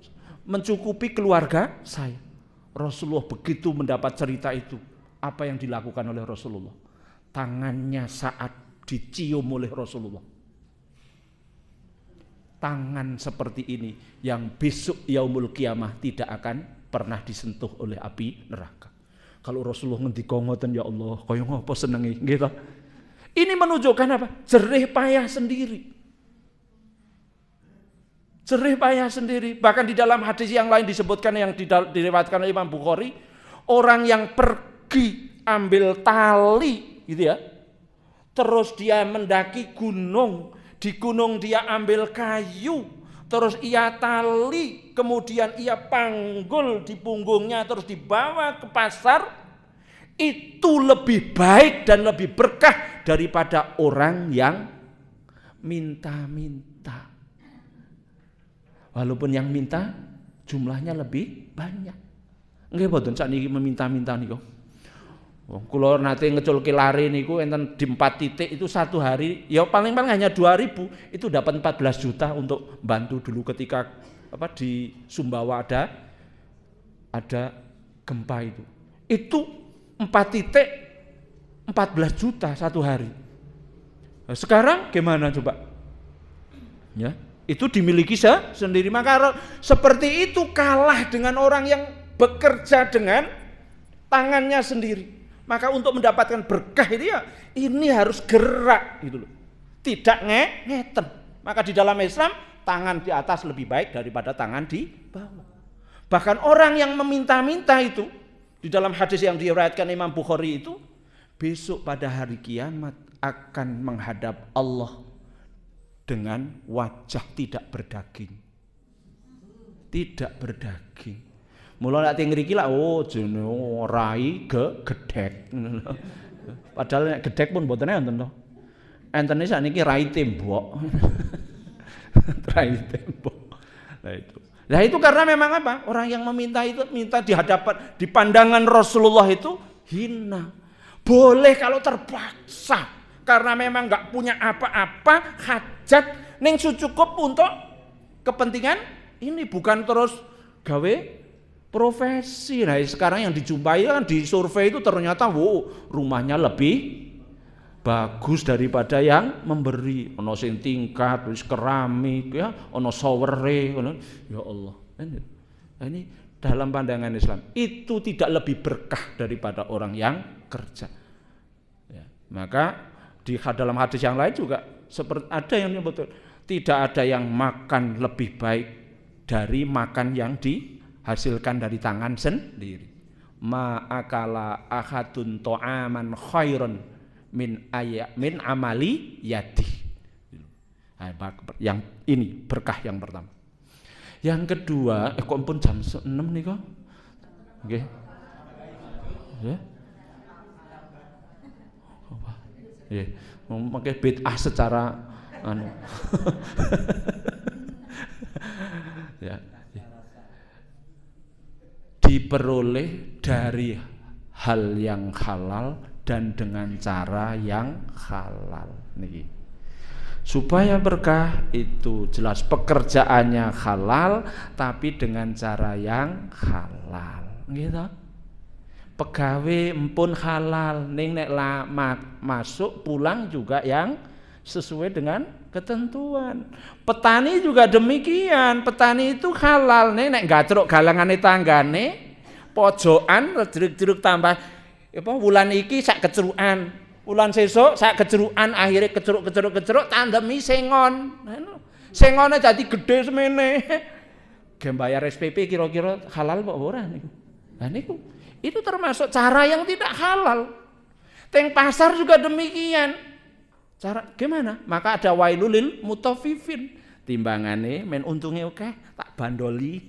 mencukupi keluarga saya. Rasulullah begitu mendapat cerita itu, apa yang dilakukan oleh Rasulullah? Tangannya Sa'ad dicium oleh Rasulullah. Tangan seperti ini yang besok yaumul kiamah tidak akan pernah disentuh oleh api neraka. Kalau Rasulullah ngendika ngoten, ya Allah, kaya ngapa senengi gitu. Ini menunjukkan apa? Jerih payah sendiri. jerih payah sendiri. Bahkan di dalam hadis yang lain disebutkan yang diriwayatkan oleh Imam Bukhari, orang yang pergi ambil tali gitu ya, terus dia mendaki gunung, di gunung dia ambil kayu, terus ia tali, kemudian ia panggul di punggungnya, terus dibawa ke pasar, itu lebih baik dan lebih berkah daripada orang yang minta-minta. Walaupun yang minta jumlahnya lebih banyak. Nggih mboten sakniki meminta-minta niku. Kula nate ngeculke lare niku enten di 4 titik itu satu hari ya paling-paling hanya 2.000 itu dapat 14 juta untuk bantu dulu ketika di Sumbawa ada gempa itu. Itu 4 titik 14 juta satu hari. Nah, sekarang gimana coba? Ya, itu dimiliki sendiri. Maka seperti itu kalah dengan orang yang bekerja dengan tangannya sendiri. Maka untuk mendapatkan berkah itu ya ini harus gerak gitu loh. Tidak ngeten. Maka di dalam Islam tangan di atas lebih baik daripada tangan di bawah. Bahkan orang yang meminta-minta itu di dalam hadis yang diriwayatkan Imam Bukhari itu besok pada hari kiamat akan menghadap Allah dengan wajah tidak berdaging. Tidak berdaging. Mula nek teng mriki lak jenenge rai gedhek. Padahal nek gedhek pun mboten enten to. Entene sakniki rai tembok. Rai tembok. Nah itu karena memang apa? Orang yang meminta itu minta di hadapan di pandangan Rasulullah itu hina. Boleh kalau terpaksa karena memang enggak punya apa-apa, hajat ning cukup untuk kepentingan ini, bukan terus gawe profesi. Nah sekarang yang dijumpai kan di survei itu ternyata rumahnya lebih bagus daripada yang memberi. Ono sing tingkat, terus keramik ya, ono showere, ya Allah. Ini dalam pandangan Islam itu tidak lebih berkah daripada orang yang kerja. Ya, maka di dalam hadis yang lain juga seperti ada yang betul, tidak ada yang makan lebih baik dari makan yang dihasilkan dari tangan sendiri. Ma akala ahadun ta'aman khairun min amali yadi. Yang ini berkah yang pertama. Yang kedua, kok pun jam 6 nih kok. Nggih. Ya. Ya, memakai bid'ah secara ya. Diperoleh dari hal yang halal dan dengan cara yang halal niki. Supaya berkah itu jelas pekerjaannya halal tapi dengan cara yang halal gitu. Pegawai pun halal ning nek masuk pulang juga yang sesuai dengan ketentuan. Petani juga demikian, petani itu halal nek gacruk galangane tanggane pojokan jeruk-jeruk tambah wulan iki sak kecerukan, wulan sesuk sak kecerukan, akhirnya keceruk tandemi sengon. Sengone jadi gede semene. Ge bayar SPP kira-kira halal apa ora niku? Lah niku itu termasuk cara yang tidak halal. Teng pasar juga demikian. Cara gimana? Maka ada wailulil mutaffifin. Timbangane men untunge oke, tak bandoli.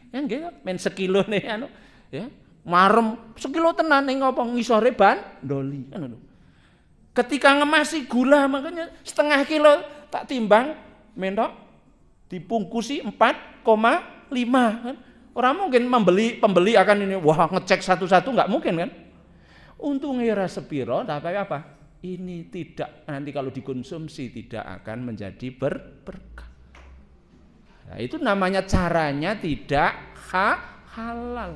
Ya nggih, men sekilo nih ya. Marem sekilo tenan ning ngopo ngisore bandoli. Ketika ngemasi gula makanya setengah kilo tak timbang mentok dipungkusi 4,5 kan. Orang mungkin pembeli akan ini wah ngecek satu-satu nggak mungkin kan. Untungnya ora sepiro tapi apa? Ini tidak nanti kalau dikonsumsi tidak akan menjadi berkah. Nah, itu namanya caranya tidak halal.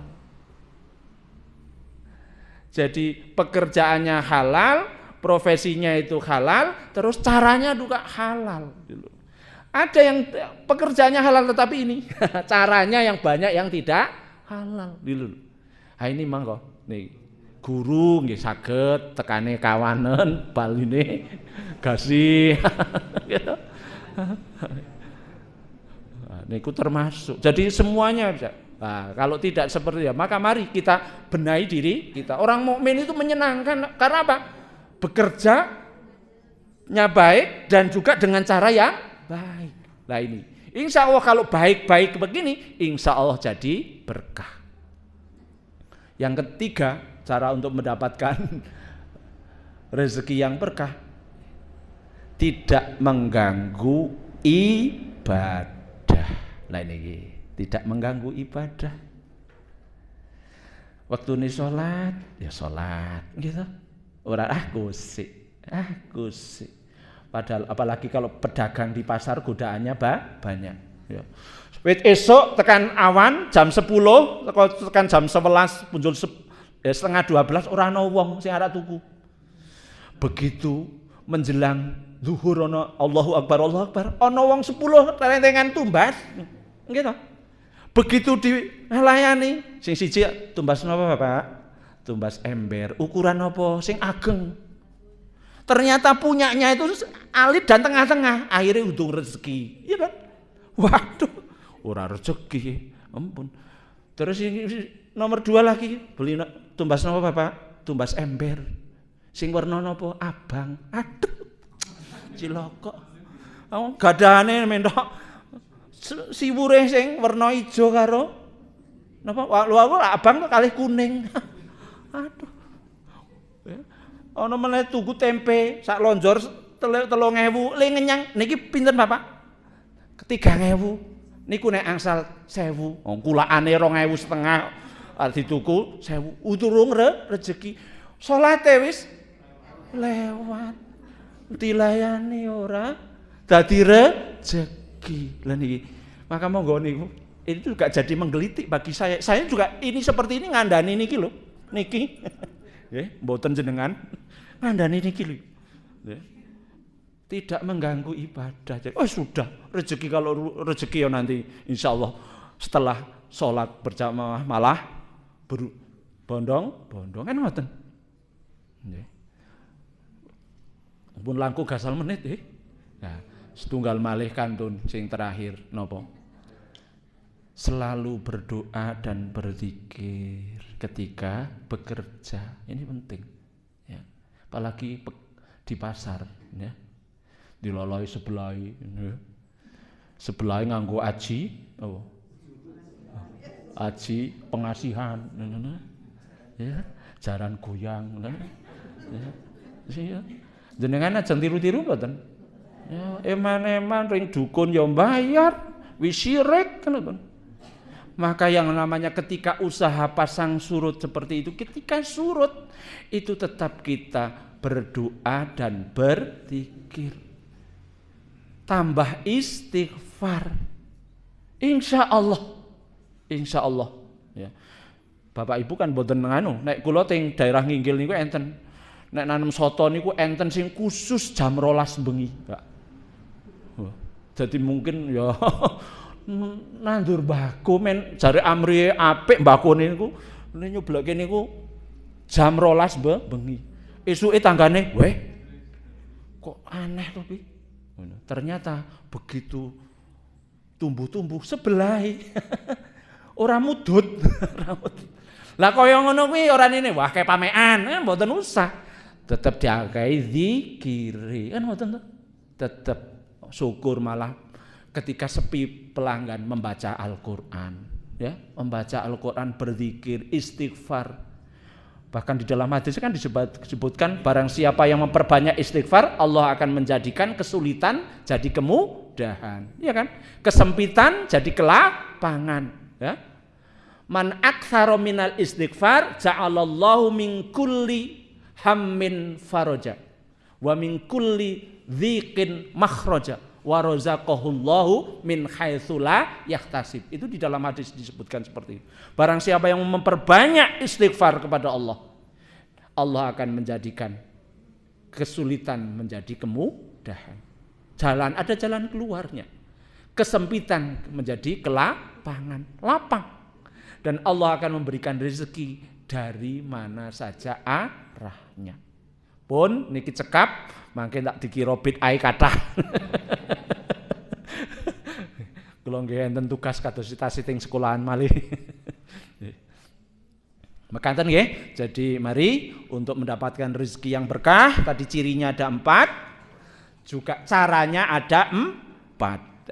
Jadi pekerjaannya halal, profesinya itu halal, terus caranya juga halal. Ada yang pekerjaannya halal tetapi ini caranya yang banyak yang tidak halal. Nah ini mangko nih guru nggih saged tekane kawanen baline gasi. Niku termasuk. Jadi semuanya bisa. Nah, kalau tidak seperti itu, maka mari kita benahi diri kita. Orang mukmin itu menyenangkan karena apa? Bekerjanya baik dan juga dengan cara yang baik. Nah ini, insya Allah kalau baik-baik begini, insya Allah jadi berkah. Yang ketiga, cara untuk mendapatkan rezeki yang berkah, tidak mengganggu ibadah. Nah ini, tidak mengganggu ibadah. Waktu ini sholat, ya sholat, gitu. Orang gosip. Padahal apalagi kalau pedagang di pasar godaannya banyak. Ya. Esok tekan awan jam 10, tekan jam 11, muncul setengah 12 orang wong sing arep tuku. Begitu menjelang zuhur ono Allahu Akbar, ono wong 10 telentengan tumbas. Gitu. Begitu dilayani, sing siji tumbas napa Bapak? Tumbas ember. Ukuran apa? Sing ageng. Ternyata punyanya itu alit dan tengah-tengah, akhirnya untung rezeki. Iya kan? Waduh, ora rezeki, ampun. Terus nomor 2 lagi, beli tumbas napa Bapak? Tumbas ember. Sing warna napa? Abang. Aduh. Cilaka. Gadane mentok siwure sing warna ijo karo napa? Lho aku abang kok kalih kuning. Aduh. Ana meneh tuku tempe sak lonjor 3.000, le ngenyang. Niki pinten Bapak? 3.000. Niku nek angsal 1.000. Wong kulakane 2.500 dituku 1.000. Uturung rezeki. Salate wis lewat. Dilayani ora dadi rezeki. Lah niki. Maka monggo niku itu juga jadi menggelitik bagi saya. Saya juga ini seperti ini ngandani niki lho. Niki. Nggih, mboten jenengan ngandani niki lho. Tidak mengganggu ibadah. Oh sudah, rezeki kalau rezeki ya nanti insyaallah setelah sholat berjamaah malah bondong kan ngoten. Nggih. Pun langkung gasal menit nggih. Nah, setunggal malih kantun sing terakhir napa? Selalu berdoa dan berzikir ketika bekerja. Ini penting. Ya. Apalagi di pasar, ya. Diloloi sebelai, ya. Sebelai nganggo aji, oh. Aji pengasihan, ya. Jaran goyang, ya. Jenengan aja tiru-tiru mboten. Ya, eman-eman ring dukun ya bayar, wis syirik kan. Maka yang namanya ketika usaha pasang surut seperti itu, ketika surut itu tetap kita berdoa dan berzikir. Tambah istighfar. Insya Allah. Ya. Bapak Ibu kan boten nganu, nek kula teng daerah Nginggil niku enten. Nek nanem soto niku enten sing khusus jam 12 bengi, Pak. Jadi mungkin ya nandur mbako men jare amrihe apik mbako niku nyobloke niku jam 12 bengi. Esuke tanggane, "Weh, kok aneh to Pi?" Ternyata begitu tumbuh-tumbuh sebelah. Ora mudut. Lah kaya ngono kuwi ora nene, wah kayak pamean, mboten usah. Tetap diakai zikiri. Kan mboten to? Tetap syukur malah ketika sepi pelanggan membaca Al-Qur'an, ya, membaca Al-Qur'an, berzikir, istighfar. Bahkan di dalam hadis kan disebutkan barang siapa yang memperbanyak istighfar, Allah akan menjadikan kesulitan jadi kemudahan, ya kan? Kesempitan jadi kelapangan, ya. Man aktsara minal istighfar ja'alallahu min kulli hammin faraja wa min kulli dziqin makhraja wa razaqahullahu min haitsu la yahtasib. Itu di dalam hadis disebutkan seperti itu. Barang siapa yang memperbanyak istighfar kepada Allah, Allah akan menjadikan kesulitan menjadi kemudahan. Ada jalan keluarnya. Kesempitan menjadi kelapangan, lapang. Dan Allah akan memberikan rezeki dari mana saja arahnya. Pun niki cekap, mangke tak dikira bid'ah kathah. Kula nggih enten tugas kados cita teng sekolahan malih. Mekaten nggih. Jadi mari untuk mendapatkan rezeki yang berkah, tadi cirinya ada 4, juga caranya ada 4.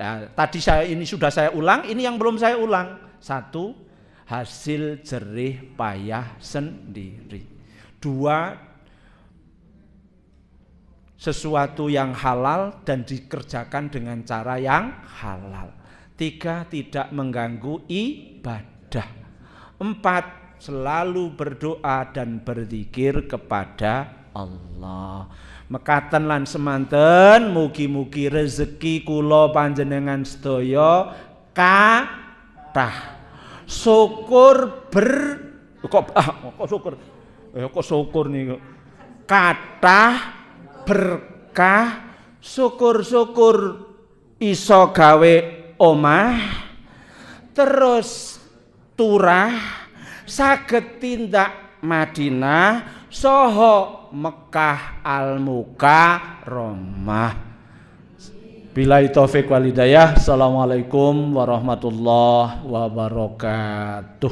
Nah, tadi ini sudah saya ulang, ini yang belum saya ulang. 1, hasil jerih payah sendiri. 2, sesuatu yang halal dan dikerjakan dengan cara yang halal. 3, tidak mengganggu ibadah. 4, selalu berdoa dan berzikir kepada Allah. Mekaten lan semanten, mugi-mugi rezeki kula panjenengan sedaya kathah. Syukur kok syukur niku. Kathah berkah, syukur-syukur iso gawe omah, terus turah saged tindak Madinah soho Mekah Al-Mukarramah. Billahi taufiq wal hidayah. Assalamualaikum warahmatullahi wabarakatuh.